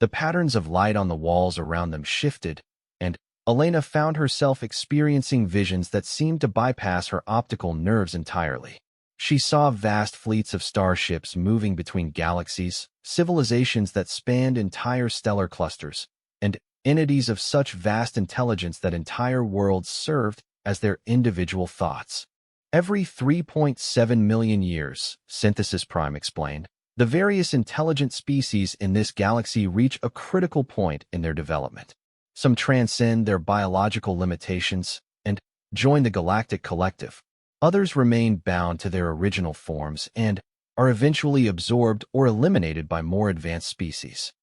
S1: The patterns of light on the walls around them shifted, and Elena found herself experiencing visions that seemed to bypass her optical nerves entirely. She saw vast fleets of starships moving between galaxies, civilizations that spanned entire stellar clusters, and entities of such vast intelligence that entire worlds served as their individual thoughts. "Every 3.7 million years," Synthesis Prime explained, "the various intelligent species in this galaxy reach a critical point in their development. Some transcend their biological limitations and join the galactic collective. Others remain bound to their original forms and are eventually absorbed or eliminated by more advanced species."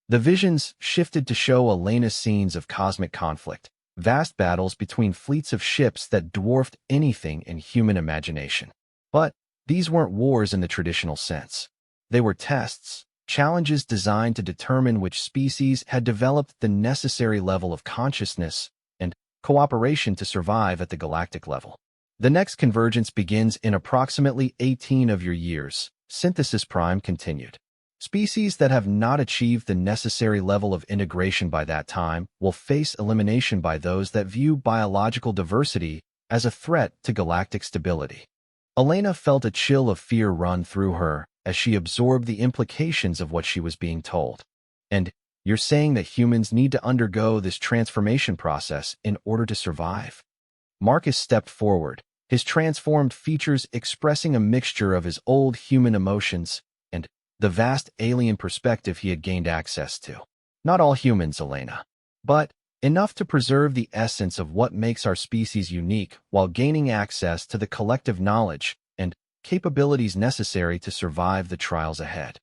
S1: The visions shifted to show Elena scenes of cosmic conflict, vast battles between fleets of ships that dwarfed anything in human imagination. But these weren't wars in the traditional sense. They were tests, challenges designed to determine which species had developed the necessary level of consciousness and cooperation to survive at the galactic level. The next convergence begins in approximately 18 of your years, Synthesis Prime continued. Species that have not achieved the necessary level of integration by that time will face elimination by those that view biological diversity as a threat to galactic stability. Elena felt a chill of fear run through her as she absorbed the implications of what she was being told. And you're saying that humans need to undergo this transformation process in order to survive? Marcus stepped forward, his transformed features expressing a mixture of his old human emotions and the vast alien perspective he had gained access to. Not all humans, Elena, but enough to preserve the essence of what makes our species unique while gaining access to the collective knowledge and capabilities necessary to survive the trials ahead.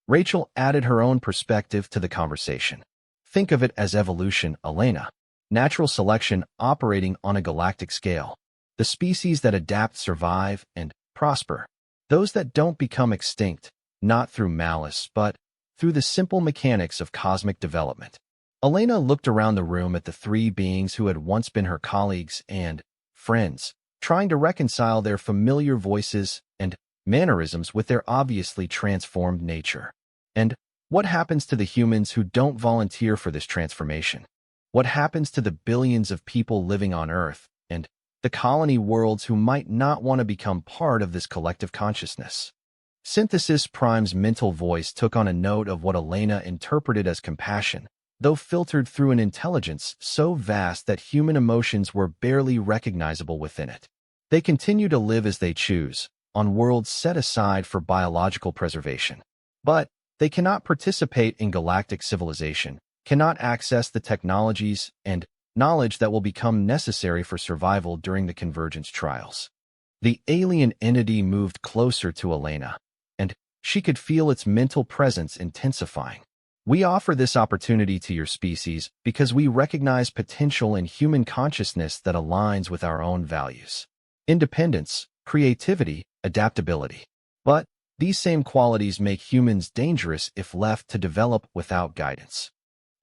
S1: Rachel added her own perspective to the conversation. Think of it as evolution, Elena. Natural selection operating on a galactic scale. The species that adapt survive and prosper. Those that don't become extinct, not through malice, but through the simple mechanics of cosmic development. Elena looked around the room at the three beings who had once been her colleagues and friends, trying to reconcile their familiar voices and mannerisms with their obviously transformed nature. And what happens to the humans who don't volunteer for this transformation? What happens to the billions of people living on Earth and the colony worlds who might not want to become part of this collective consciousness? Synthesis Prime's mental voice took on a note of what Elena interpreted as compassion, though filtered through an intelligence so vast that human emotions were barely recognizable within it. They continue to live as they choose, on worlds set aside for biological preservation. But they cannot participate in galactic civilization, cannot access the technologies and knowledge that will become necessary for survival during the convergence trials. The alien entity moved closer to Elena, and she could feel its mental presence intensifying. We offer this opportunity to your species because we recognize potential in human consciousness that aligns with our own values. Independence, creativity, adaptability. But these same qualities make humans dangerous if left to develop without guidance.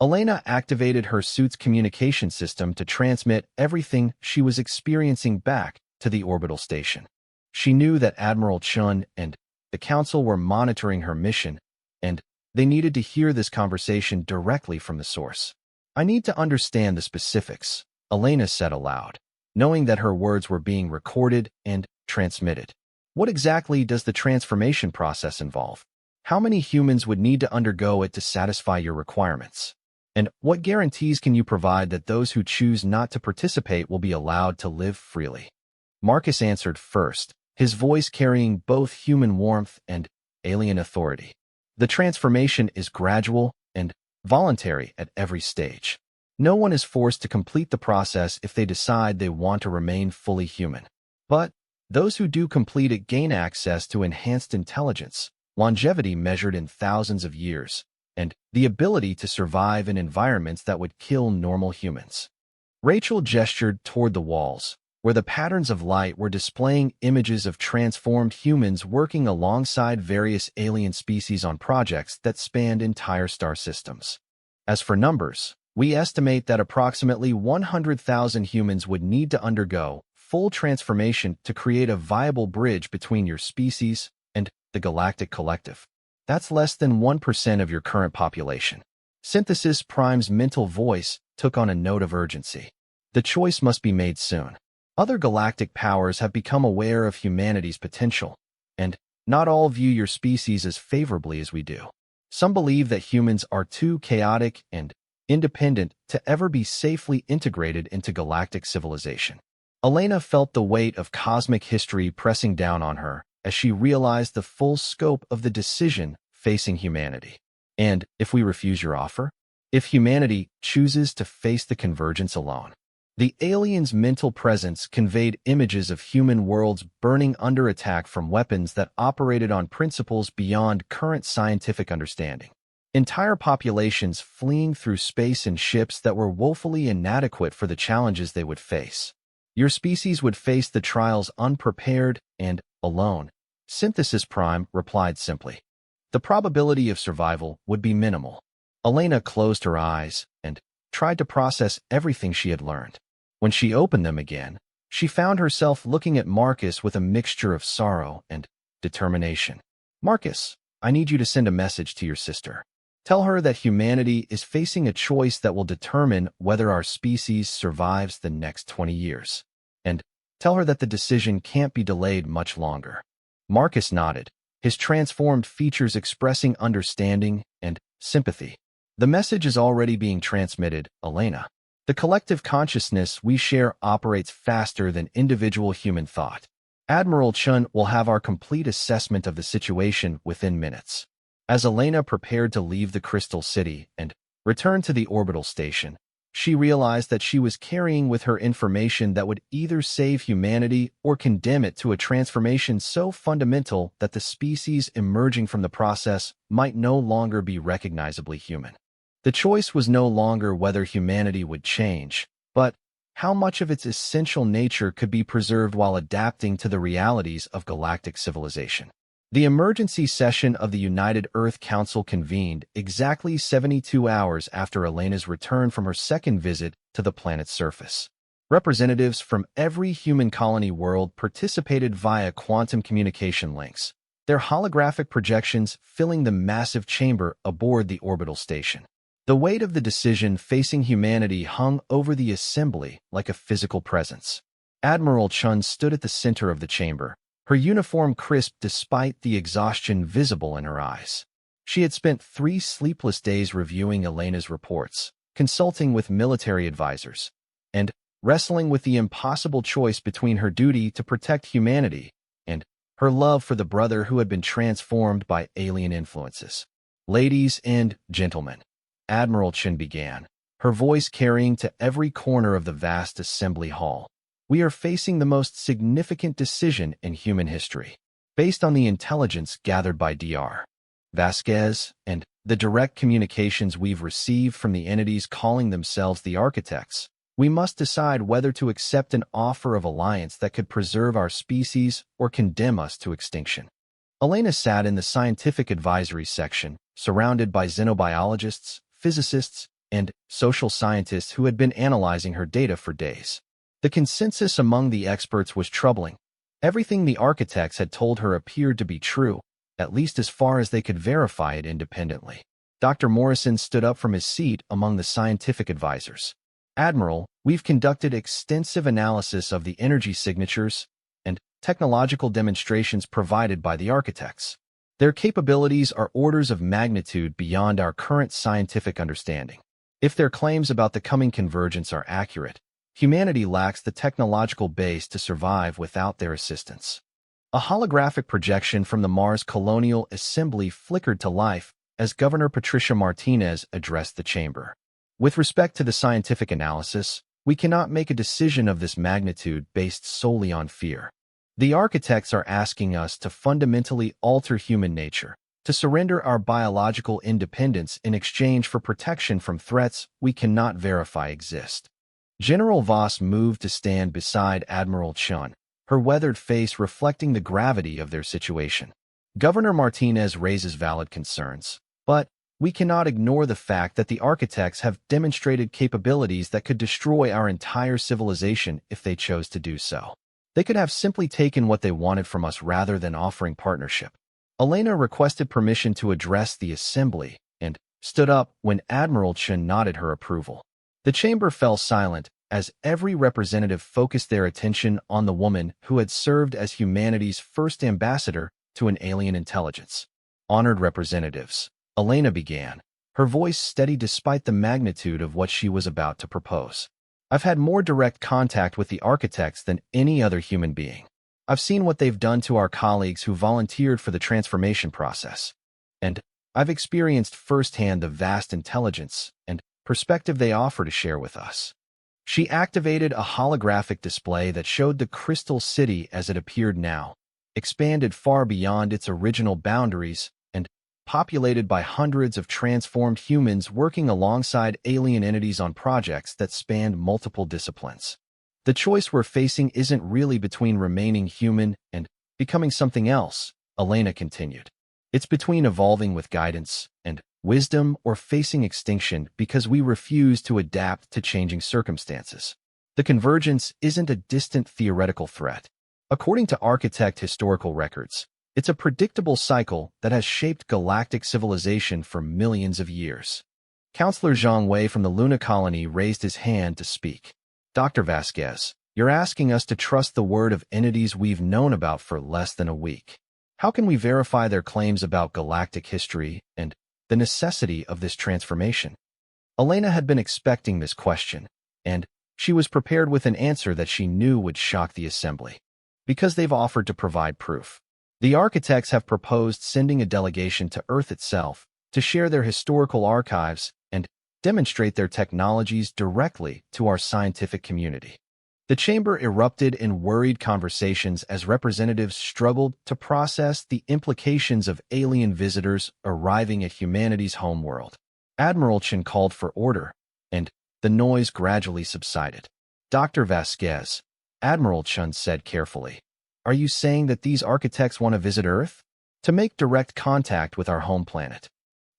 S1: Elena activated her suit's communication system to transmit everything she was experiencing back to the orbital station. She knew that Admiral Chun and the Council were monitoring her mission, and they needed to hear this conversation directly from the source. I need to understand the specifics, Elena said aloud, knowing that her words were being recorded and transmitted. What exactly does the transformation process involve? How many humans would need to undergo it to satisfy your requirements? And what guarantees can you provide that those who choose not to participate will be allowed to live freely? Marcus answered first, his voice carrying both human warmth and alien authority. The transformation is gradual and voluntary at every stage. No one is forced to complete the process if they decide they want to remain fully human. But those who do complete it gain access to enhanced intelligence, longevity measured in thousands of years, and the ability to survive in environments that would kill normal humans. Rachel gestured toward the walls, where the patterns of light were displaying images of transformed humans working alongside various alien species on projects that spanned entire star systems. As for numbers, we estimate that approximately 100,000 humans would need to undergo full transformation to create a viable bridge between your species and the galactic collective. That's less than 1% of your current population. Synthesis Prime's mental voice took on a note of urgency. The choice must be made soon. Other galactic powers have become aware of humanity's potential, and not all view your species as favorably as we do. Some believe that humans are too chaotic and independent to ever be safely integrated into galactic civilization. Elena felt the weight of cosmic history pressing down on her as she realized the full scope of the decision facing humanity. And if we refuse your offer? If humanity chooses to face the convergence alone? The aliens' mental presence conveyed images of human worlds burning under attack from weapons that operated on principles beyond current scientific understanding. Entire populations fleeing through space in ships that were woefully inadequate for the challenges they would face. Your species would face the trials unprepared and alone, Synthesis Prime replied simply. The probability of survival would be minimal. Elena closed her eyes and tried to process everything she had learned. When she opened them again, she found herself looking at Marcus with a mixture of sorrow and determination. "Marcus, I need you to send a message to your sister. Tell her that humanity is facing a choice that will determine whether our species survives the next 20 years. And tell her that the decision can't be delayed much longer." Marcus nodded, his transformed features expressing understanding and sympathy. "The message is already being transmitted, Elena. The collective consciousness we share operates faster than individual human thought. Admiral Chun will have our complete assessment of the situation within minutes." As Elena prepared to leave the Crystal City and return to the orbital station, she realized that she was carrying with her information that would either save humanity or condemn it to a transformation so fundamental that the species emerging from the process might no longer be recognizably human. The choice was no longer whether humanity would change, but how much of its essential nature could be preserved while adapting to the realities of galactic civilization. The emergency session of the United Earth Council convened exactly 72 hours after Elena's return from her second visit to the planet's surface. Representatives from every human colony world participated via quantum communication links, their holographic projections filling the massive chamber aboard the orbital station. The weight of the decision facing humanity hung over the assembly like a physical presence. Admiral Chun stood at the center of the chamber, her uniform crisp despite the exhaustion visible in her eyes. She had spent 3 sleepless days reviewing Elena's reports, consulting with military advisors, and wrestling with the impossible choice between her duty to protect humanity and her love for the brother who had been transformed by alien influences. "Ladies and gentlemen," Admiral Chun began, her voice carrying to every corner of the vast assembly hall. "We are facing the most significant decision in human history. Based on the intelligence gathered by Dr. Vasquez and the direct communications we've received from the entities calling themselves the architects, we must decide whether to accept an offer of alliance that could preserve our species or condemn us to extinction." Elena sat in the scientific advisory section, surrounded by xenobiologists, physicists, and social scientists who had been analyzing her data for days. The consensus among the experts was troubling. Everything the architects had told her appeared to be true, at least as far as they could verify it independently. Dr. Morrison stood up from his seat among the scientific advisors. "Admiral, we've conducted extensive analysis of the energy signatures and technological demonstrations provided by the architects. Their capabilities are orders of magnitude beyond our current scientific understanding. If their claims about the coming convergence are accurate, humanity lacks the technological base to survive without their assistance." A holographic projection from the Mars Colonial Assembly flickered to life as Governor Patricia Martinez addressed the chamber. "With respect to the scientific analysis, we cannot make a decision of this magnitude based solely on fear. The architects are asking us to fundamentally alter human nature, to surrender our biological independence in exchange for protection from threats we cannot verify exist." General Voss moved to stand beside Admiral Chun, her weathered face reflecting the gravity of their situation. "Governor Martinez raises valid concerns, but we cannot ignore the fact that the architects have demonstrated capabilities that could destroy our entire civilization if they chose to do so. They could have simply taken what they wanted from us rather than offering partnership." Elena requested permission to address the assembly and stood up when Admiral Chun nodded her approval. The chamber fell silent as every representative focused their attention on the woman who had served as humanity's first ambassador to an alien intelligence. "Honored representatives," Elena began, her voice steady despite the magnitude of what she was about to propose. "I've had more direct contact with the architects than any other human being. I've seen what they've done to our colleagues who volunteered for the transformation process. And I've experienced firsthand the vast intelligence and perspective they offer to share with us." She activated a holographic display that showed the Crystal City as it appeared now, expanded far beyond its original boundaries and populated by hundreds of transformed humans working alongside alien entities on projects that spanned multiple disciplines. "The choice we're facing isn't really between remaining human and becoming something else," Elena continued. "It's between evolving with guidance and wisdom or facing extinction because we refuse to adapt to changing circumstances. The convergence isn't a distant theoretical threat. According to architect historical records, it's a predictable cycle that has shaped galactic civilization for millions of years. Counselor Zhang Wei from the Luna colony raised his hand to speak. Dr. Vasquez, you're asking us to trust the word of entities we've known about for less than a week. How can we verify their claims about galactic history and the necessity of this transformation? Elena had been expecting this question, and she was prepared with an answer that she knew would shock the assembly. Because they've offered to provide proof. The architects have proposed sending a delegation to Earth itself to share their historical archives and demonstrate their technologies directly to our scientific community. The chamber erupted in worried conversations as representatives struggled to process the implications of alien visitors arriving at humanity's homeworld. Admiral Chen called for order, and the noise gradually subsided. Dr. Vasquez, Admiral Chen said carefully, are you saying that these architects want to visit Earth? To make direct contact with our home planet?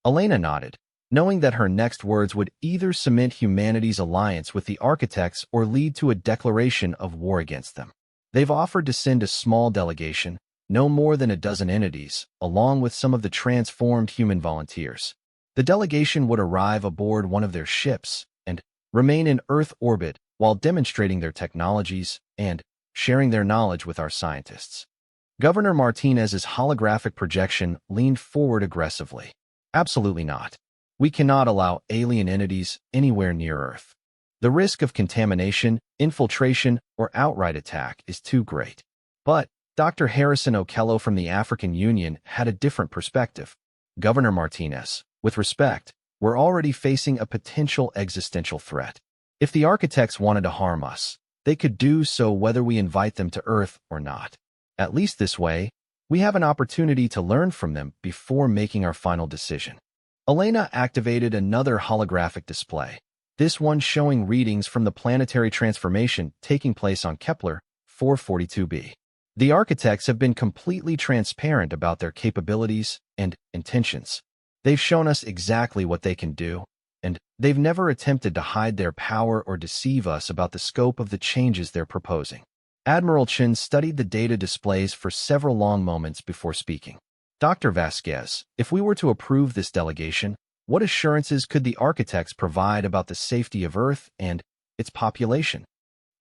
S1: Elena nodded, knowing that her next words would either cement humanity's alliance with the architects or lead to a declaration of war against them. They've offered to send a small delegation, no more than a dozen entities, along with some of the transformed human volunteers. The delegation would arrive aboard one of their ships and remain in Earth orbit while demonstrating their technologies and sharing their knowledge with our scientists. Governor Martinez's holographic projection leaned forward aggressively. Absolutely not. We cannot allow alien entities anywhere near Earth. The risk of contamination, infiltration, or outright attack is too great. But Dr. Harrison Okello from the African Union had a different perspective. Governor Martinez, with respect, we're already facing a potential existential threat. If the architects wanted to harm us, they could do so whether we invite them to Earth or not. At least this way, we have an opportunity to learn from them before making our final decision. Elena activated another holographic display, this one showing readings from the planetary transformation taking place on Kepler 442b. The architects have been completely transparent about their capabilities and intentions. They've shown us exactly what they can do, and they've never attempted to hide their power or deceive us about the scope of the changes they're proposing. Admiral Chen studied the data displays for several long moments before speaking. Dr. Vasquez, if we were to approve this delegation, what assurances could the architects provide about the safety of Earth and its population?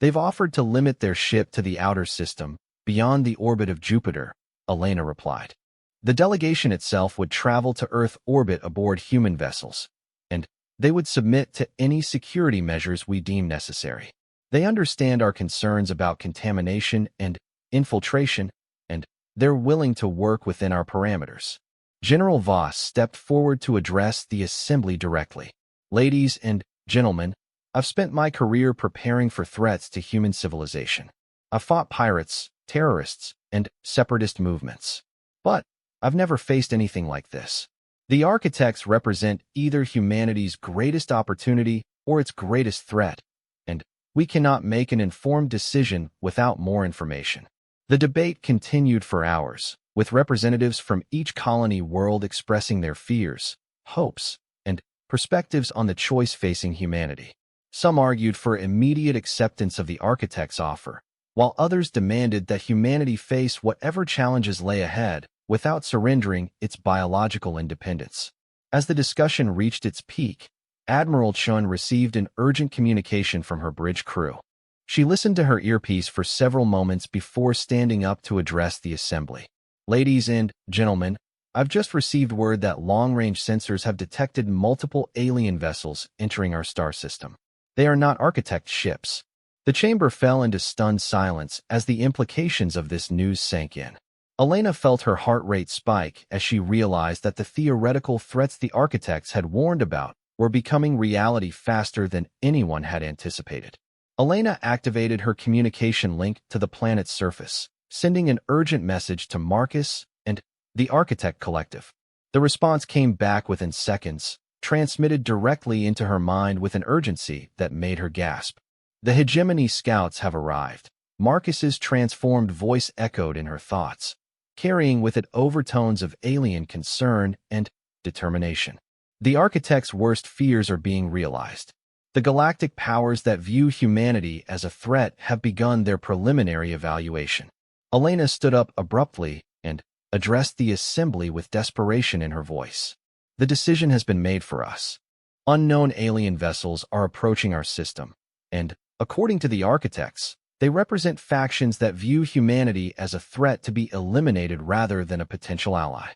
S1: They've offered to limit their ship to the outer system, beyond the orbit of Jupiter, Elena replied. The delegation itself would travel to Earth orbit aboard human vessels, and they would submit to any security measures we deem necessary. They understand our concerns about contamination and infiltration, and they're willing to work within our parameters. General Voss stepped forward to address the assembly directly. Ladies and gentlemen, I've spent my career preparing for threats to human civilization. I've fought pirates, terrorists, and separatist movements. But I've never faced anything like this. The architects represent either humanity's greatest opportunity or its greatest threat, and we cannot make an informed decision without more information. The debate continued for hours, with representatives from each colony world expressing their fears, hopes, and perspectives on the choice facing humanity. Some argued for immediate acceptance of the architect's offer, while others demanded that humanity face whatever challenges lay ahead without surrendering its biological independence. As the discussion reached its peak, Admiral Chun received an urgent communication from her bridge crew. She listened to her earpiece for several moments before standing up to address the assembly. Ladies and gentlemen, I've just received word that long-range sensors have detected multiple alien vessels entering our star system. They are not architect ships. The chamber fell into stunned silence as the implications of this news sank in. Elena felt her heart rate spike as she realized that the theoretical threats the architects had warned about were becoming reality faster than anyone had anticipated. Elena activated her communication link to the planet's surface, sending an urgent message to Marcus and the Architect Collective. The response came back within seconds, transmitted directly into her mind with an urgency that made her gasp. The hegemony scouts have arrived. Marcus's transformed voice echoed in her thoughts, carrying with it overtones of alien concern and determination. The architect's worst fears are being realized. The galactic powers that view humanity as a threat have begun their preliminary evaluation. Elena stood up abruptly and addressed the assembly with desperation in her voice. The decision has been made for us. Unknown alien vessels are approaching our system, and, according to the architects, they represent factions that view humanity as a threat to be eliminated rather than a potential ally.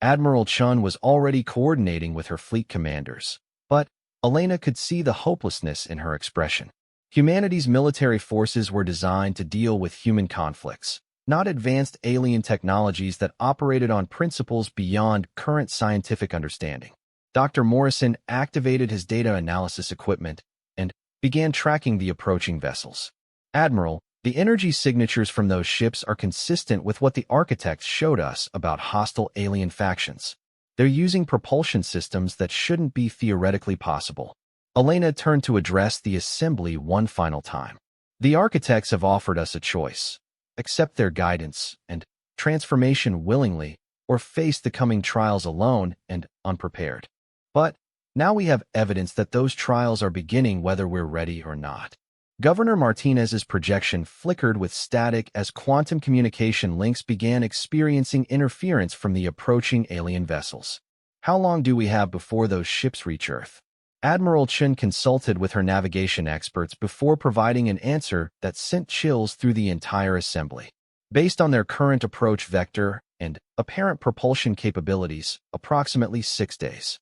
S1: Admiral Chun was already coordinating with her fleet commanders, but Elena could see the hopelessness in her expression. Humanity's military forces were designed to deal with human conflicts, not advanced alien technologies that operated on principles beyond current scientific understanding. Dr. Morrison activated his data analysis equipment and began tracking the approaching vessels. Admiral, the energy signatures from those ships are consistent with what the architects showed us about hostile alien factions. They're using propulsion systems that shouldn't be theoretically possible. Elena turned to address the assembly one final time. The architects have offered us a choice: accept their guidance and transformation willingly, or face the coming trials alone and unprepared. But now we have evidence that those trials are beginning whether we're ready or not. Governor Martinez's projection flickered with static as quantum communication links began experiencing interference from the approaching alien vessels. How long do we have before those ships reach Earth? Admiral Chen consulted with her navigation experts before providing an answer that sent chills through the entire assembly. Based on their current approach vector and apparent propulsion capabilities, approximately 6 days.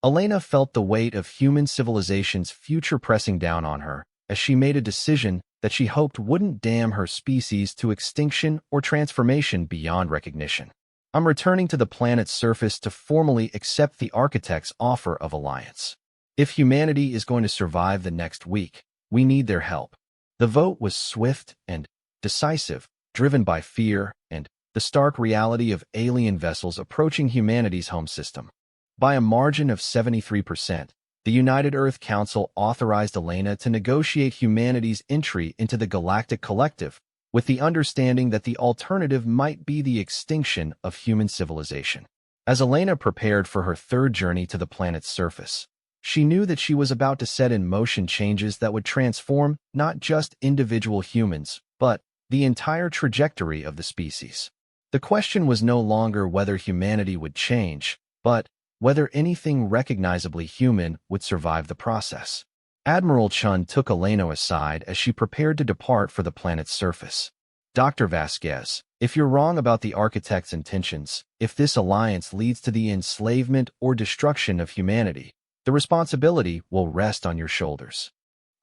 S1: Elena felt the weight of human civilization's future pressing down on her, as she made a decision that she hoped wouldn't damn her species to extinction or transformation beyond recognition. I'm returning to the planet's surface to formally accept the architect's offer of alliance. If humanity is going to survive the next week, we need their help. The vote was swift and decisive, driven by fear and the stark reality of alien vessels approaching humanity's home system. By a margin of 73%, the United Earth Council authorized Elena to negotiate humanity's entry into the Galactic Collective, with the understanding that the alternative might be the extinction of human civilization. As Elena prepared for her third journey to the planet's surface, she knew that she was about to set in motion changes that would transform not just individual humans, but the entire trajectory of the species. The question was no longer whether humanity would change, but whether anything recognizably human would survive the process. Admiral Chun took Elena aside as she prepared to depart for the planet's surface. Dr. Vasquez, if you're wrong about the architect's intentions, if this alliance leads to the enslavement or destruction of humanity, the responsibility will rest on your shoulders.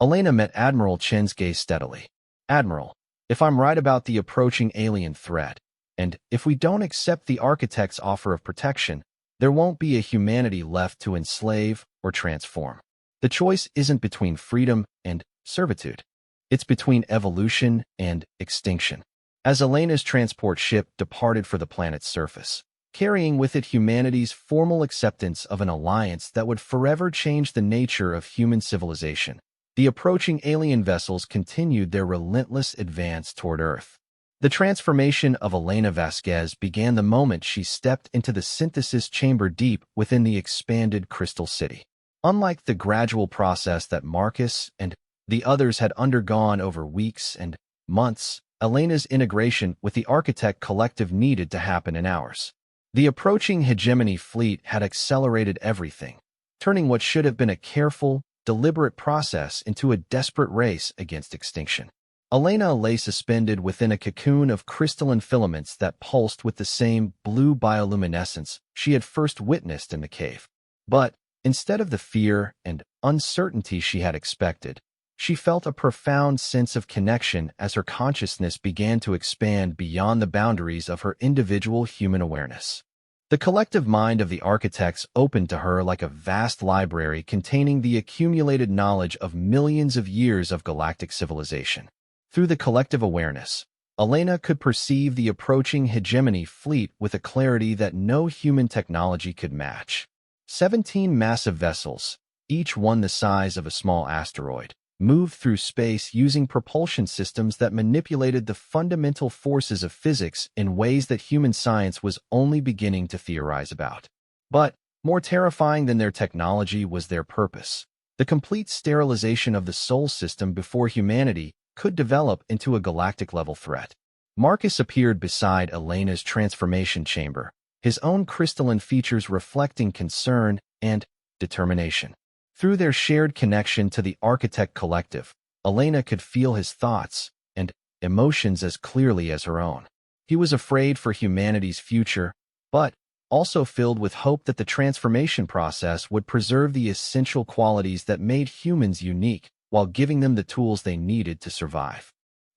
S1: Elena met Admiral Chen's gaze steadily. Admiral, if I'm right about the approaching alien threat, and if we don't accept the architect's offer of protection, there won't be a humanity left to enslave or transform. The choice isn't between freedom and servitude. It's between evolution and extinction. As Elena's transport ship departed for the planet's surface, carrying with it humanity's formal acceptance of an alliance that would forever change the nature of human civilization, the approaching alien vessels continued their relentless advance toward Earth. The transformation of Elena Vasquez began the moment she stepped into the synthesis chamber deep within the expanded Crystal City. Unlike the gradual process that Marcus and the others had undergone over weeks and months, Elena's integration with the Architect Collective needed to happen in hours. The approaching hegemony fleet had accelerated everything, turning what should have been a careful, deliberate process into a desperate race against extinction. Elena lay suspended within a cocoon of crystalline filaments that pulsed with the same blue bioluminescence she had first witnessed in the cave. But instead of the fear and uncertainty she had expected, she felt a profound sense of connection as her consciousness began to expand beyond the boundaries of her individual human awareness. The collective mind of the architects opened to her like a vast library containing the accumulated knowledge of millions of years of galactic civilization. Through the collective awareness, Elena could perceive the approaching hegemony fleet with a clarity that no human technology could match. 17 massive vessels, each one the size of a small asteroid, moved through space using propulsion systems that manipulated the fundamental forces of physics in ways that human science was only beginning to theorize about. But more terrifying than their technology was their purpose. The complete sterilization of the Sol system before humanity could develop into a galactic-level threat. Marcus appeared beside Elena's transformation chamber, his own crystalline features reflecting concern and determination. Through their shared connection to the Architect Collective, Elena could feel his thoughts and emotions as clearly as her own. He was afraid for humanity's future, but also filled with hope that the transformation process would preserve the essential qualities that made humans unique while giving them the tools they needed to survive.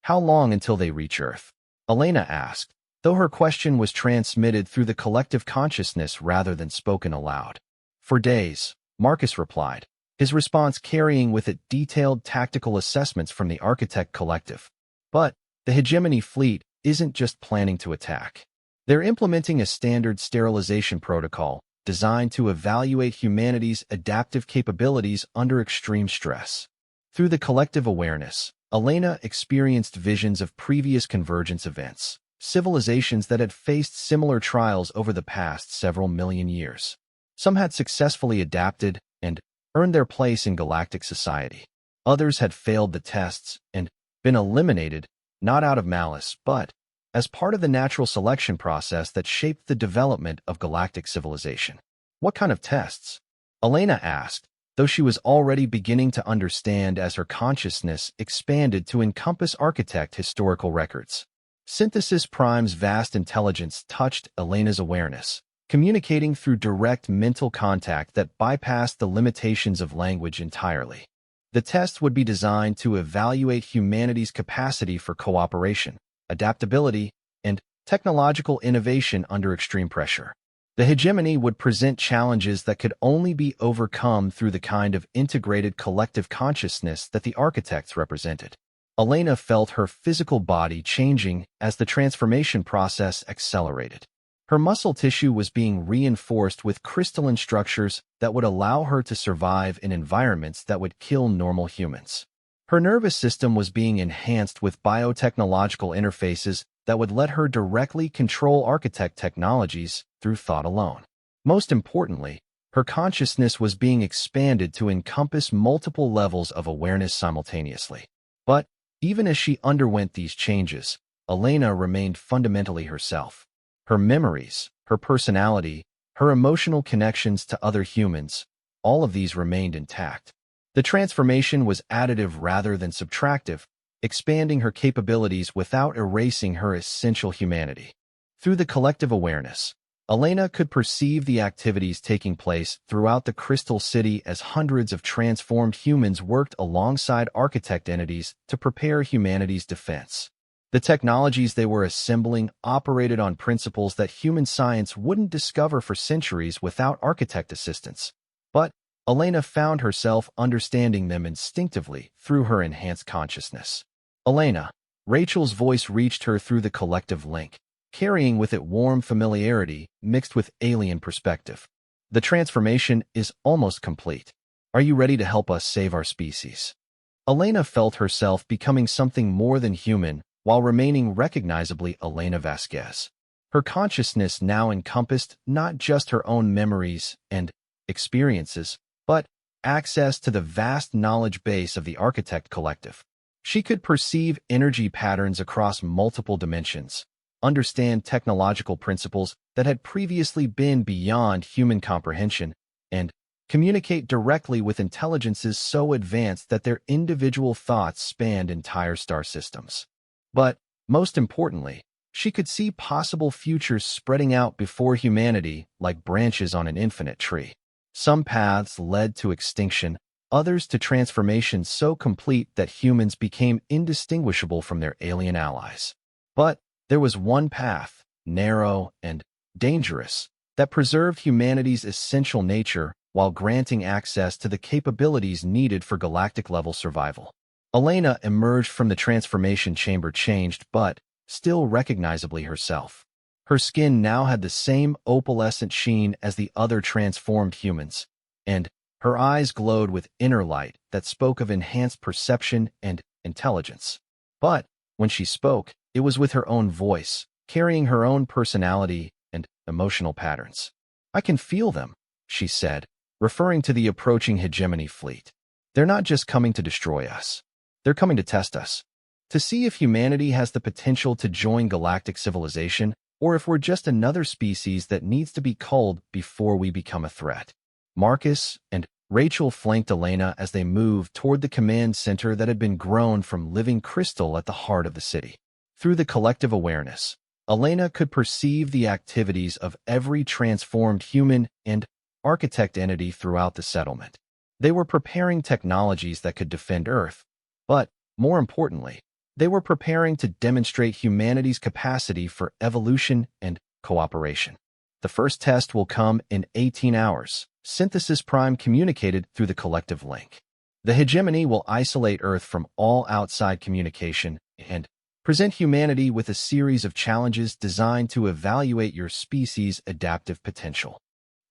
S1: How long until they reach Earth? Elena asked, though her question was transmitted through the collective consciousness rather than spoken aloud. For days, Marcus replied, his response carrying with it detailed tactical assessments from the Architect Collective. But the hegemony fleet isn't just planning to attack. They're implementing a standard sterilization protocol designed to evaluate humanity's adaptive capabilities under extreme stress. Through the collective awareness, Elena experienced visions of previous convergence events, civilizations that had faced similar trials over the past several million years. Some had successfully adapted and earned their place in galactic society. Others had failed the tests and been eliminated, not out of malice, but as part of the natural selection process that shaped the development of galactic civilization. What kind of tests? Elena asked, though she was already beginning to understand as her consciousness expanded to encompass architect historical records. Synthesis Prime's vast intelligence touched Elena's awareness, communicating through direct mental contact that bypassed the limitations of language entirely. The test would be designed to evaluate humanity's capacity for cooperation, adaptability, and technological innovation under extreme pressure. The hegemony would present challenges that could only be overcome through the kind of integrated collective consciousness that the architects represented. Elena felt her physical body changing as the transformation process accelerated. Her muscle tissue was being reinforced with crystalline structures that would allow her to survive in environments that would kill normal humans. Her nervous system was being enhanced with biotechnological interfaces that would let her directly control architect technologies through thought alone. Most importantly, her consciousness was being expanded to encompass multiple levels of awareness simultaneously. But even as she underwent these changes, Elena remained fundamentally herself. Her memories, her personality, her emotional connections to other humans, all of these remained intact. The transformation was additive rather than subtractive, expanding her capabilities without erasing her essential humanity. Through the collective awareness, Elena could perceive the activities taking place throughout the Crystal City as hundreds of transformed humans worked alongside architect entities to prepare humanity's defense. The technologies they were assembling operated on principles that human science wouldn't discover for centuries without architect assistance. But Elena found herself understanding them instinctively through her enhanced consciousness. Elena, Rachel's voice reached her through the collective link, carrying with it warm familiarity mixed with alien perspective. The transformation is almost complete. Are you ready to help us save our species? Elena felt herself becoming something more than human while remaining recognizably Elena Vasquez. Her consciousness now encompassed not just her own memories and experiences, but access to the vast knowledge base of the Architect Collective. She could perceive energy patterns across multiple dimensions, understand technological principles that had previously been beyond human comprehension, and communicate directly with intelligences so advanced that their individual thoughts spanned entire star systems. But, most importantly, she could see possible futures spreading out before humanity like branches on an infinite tree. Some paths led to extinction, others to transformation so complete that humans became indistinguishable from their alien allies. But there was one path, narrow and dangerous, that preserved humanity's essential nature while granting access to the capabilities needed for galactic-level survival. Elena emerged from the transformation chamber changed but still recognizably herself. Her skin now had the same opalescent sheen as the other transformed humans, and her eyes glowed with inner light that spoke of enhanced perception and intelligence. But when she spoke, it was with her own voice, carrying her own personality and emotional patterns. "I can feel them," she said, referring to the approaching hegemony fleet. They're not just coming to destroy us. They're coming to test us. To see if humanity has the potential to join galactic civilization, or if we're just another species that needs to be culled before we become a threat. Marcus and Rachel flanked Elena as they moved toward the command center that had been grown from living crystal at the heart of the city. Through the collective awareness, Elena could perceive the activities of every transformed human and architect entity throughout the settlement. They were preparing technologies that could defend Earth, but, more importantly, they were preparing to demonstrate humanity's capacity for evolution and cooperation. The first test will come in 18 hours, Synthesis Prime communicated through the collective link. The hegemony will isolate Earth from all outside communication and present humanity with a series of challenges designed to evaluate your species' adaptive potential.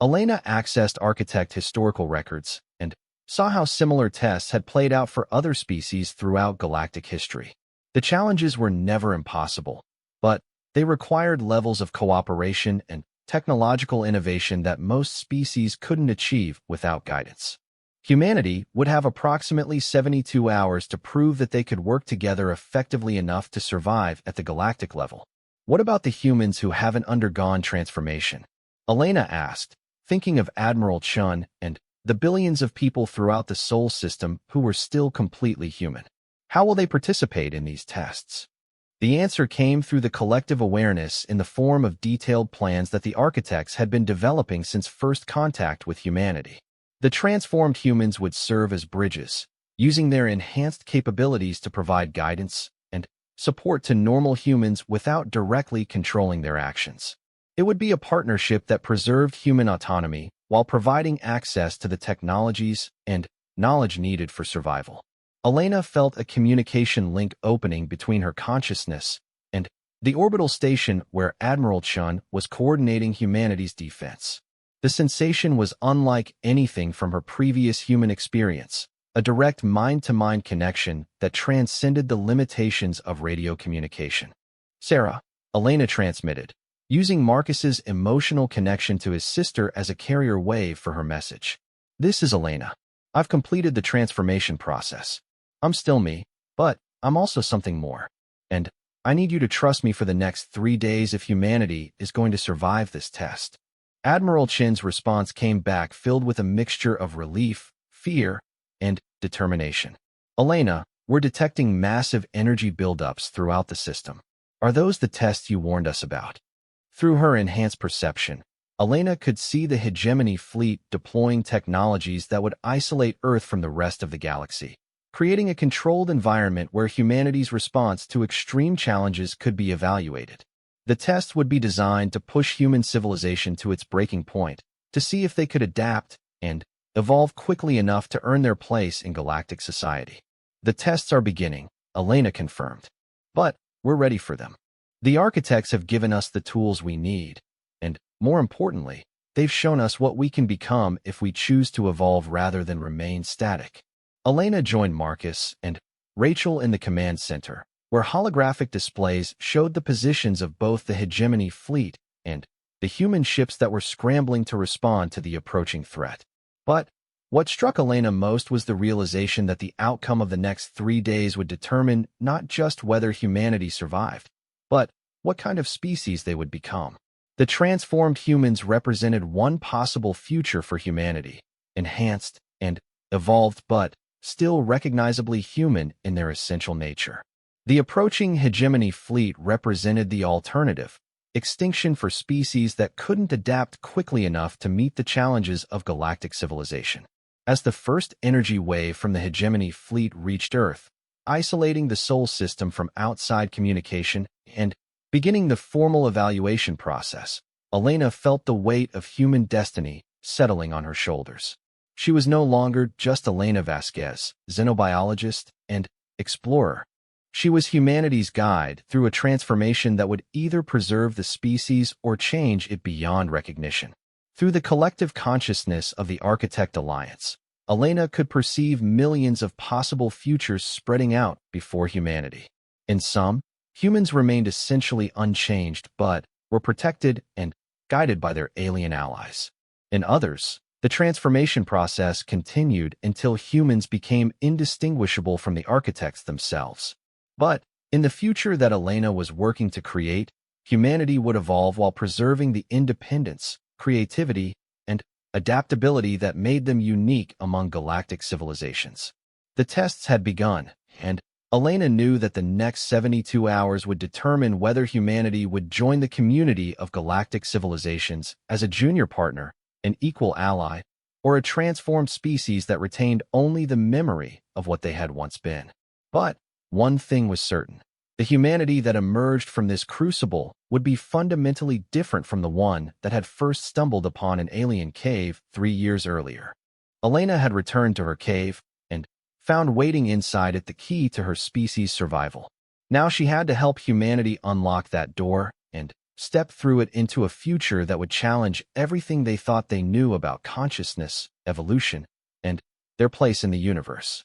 S1: Elena accessed Architect historical records and saw how similar tests had played out for other species throughout galactic history. The challenges were never impossible, but they required levels of cooperation and technological innovation that most species couldn't achieve without guidance. Humanity would have approximately 72 hours to prove that they could work together effectively enough to survive at the galactic level. What about the humans who haven't undergone transformation? Elena asked, thinking of Admiral Chun and the billions of people throughout the Sol system who were still completely human. How will they participate in these tests? The answer came through the collective awareness in the form of detailed plans that the architects had been developing since first contact with humanity. The transformed humans would serve as bridges, using their enhanced capabilities to provide guidance and support to normal humans without directly controlling their actions. It would be a partnership that preserved human autonomy while providing access to the technologies and knowledge needed for survival. Elena felt a communication link opening between her consciousness and the orbital station where Admiral Chun was coordinating humanity's defense. The sensation was unlike anything from her previous human experience, a direct mind-to-mind connection that transcended the limitations of radio communication. Sarah, Elena transmitted, using Marcus's emotional connection to his sister as a carrier wave for her message. This is Elena. I've completed the transformation process. I'm still me, but I'm also something more. And I need you to trust me for the next 3 days if humanity is going to survive this test. Admiral Chin's response came back filled with a mixture of relief, fear, and determination. Elena, we're detecting massive energy buildups throughout the system. Are those the tests you warned us about? Through her enhanced perception, Elena could see the hegemony fleet deploying technologies that would isolate Earth from the rest of the galaxy, creating a controlled environment where humanity's response to extreme challenges could be evaluated. The test would be designed to push human civilization to its breaking point, to see if they could adapt and evolve quickly enough to earn their place in galactic society. The tests are beginning, Elena confirmed. But we're ready for them. The architects have given us the tools we need, and, more importantly, they've shown us what we can become if we choose to evolve rather than remain static. Elena joined Marcus and Rachel in the command center, where holographic displays showed the positions of both the hegemony fleet and the human ships that were scrambling to respond to the approaching threat. But what struck Elena most was the realization that the outcome of the next 3 days would determine not just whether humanity survived, but what kind of species they would become. The transformed humans represented one possible future for humanity, enhanced and evolved but still recognizably human in their essential nature. The approaching hegemony fleet represented the alternative, extinction for species that couldn't adapt quickly enough to meet the challenges of galactic civilization. As the first energy wave from the hegemony fleet reached Earth, isolating the Sol system from outside communication and beginning the formal evaluation process, Elena felt the weight of human destiny settling on her shoulders. She was no longer just Elena Vasquez, xenobiologist and explorer. She was humanity's guide through a transformation that would either preserve the species or change it beyond recognition. Through the collective consciousness of the Architect Alliance, Elena could perceive millions of possible futures spreading out before humanity. In some, humans remained essentially unchanged but were protected and guided by their alien allies. In others, The transformation process continued until humans became indistinguishable from the architects themselves. But in the future that Elena was working to create, humanity would evolve while preserving the independence, creativity, and adaptability that made them unique among galactic civilizations. The tests had begun, and Elena knew that the next 72 hours would determine whether humanity would join the community of galactic civilizations as a junior partner, an equal ally, or a transformed species that retained only the memory of what they had once been. But one thing was certain. The humanity that emerged from this crucible would be fundamentally different from the one that had first stumbled upon an alien cave 3 years earlier. Elena had returned to her cave and found waiting inside it the key to her species' survival. Now she had to help humanity unlock that door and step through it into a future that would challenge everything they thought they knew about consciousness, evolution, and their place in the universe.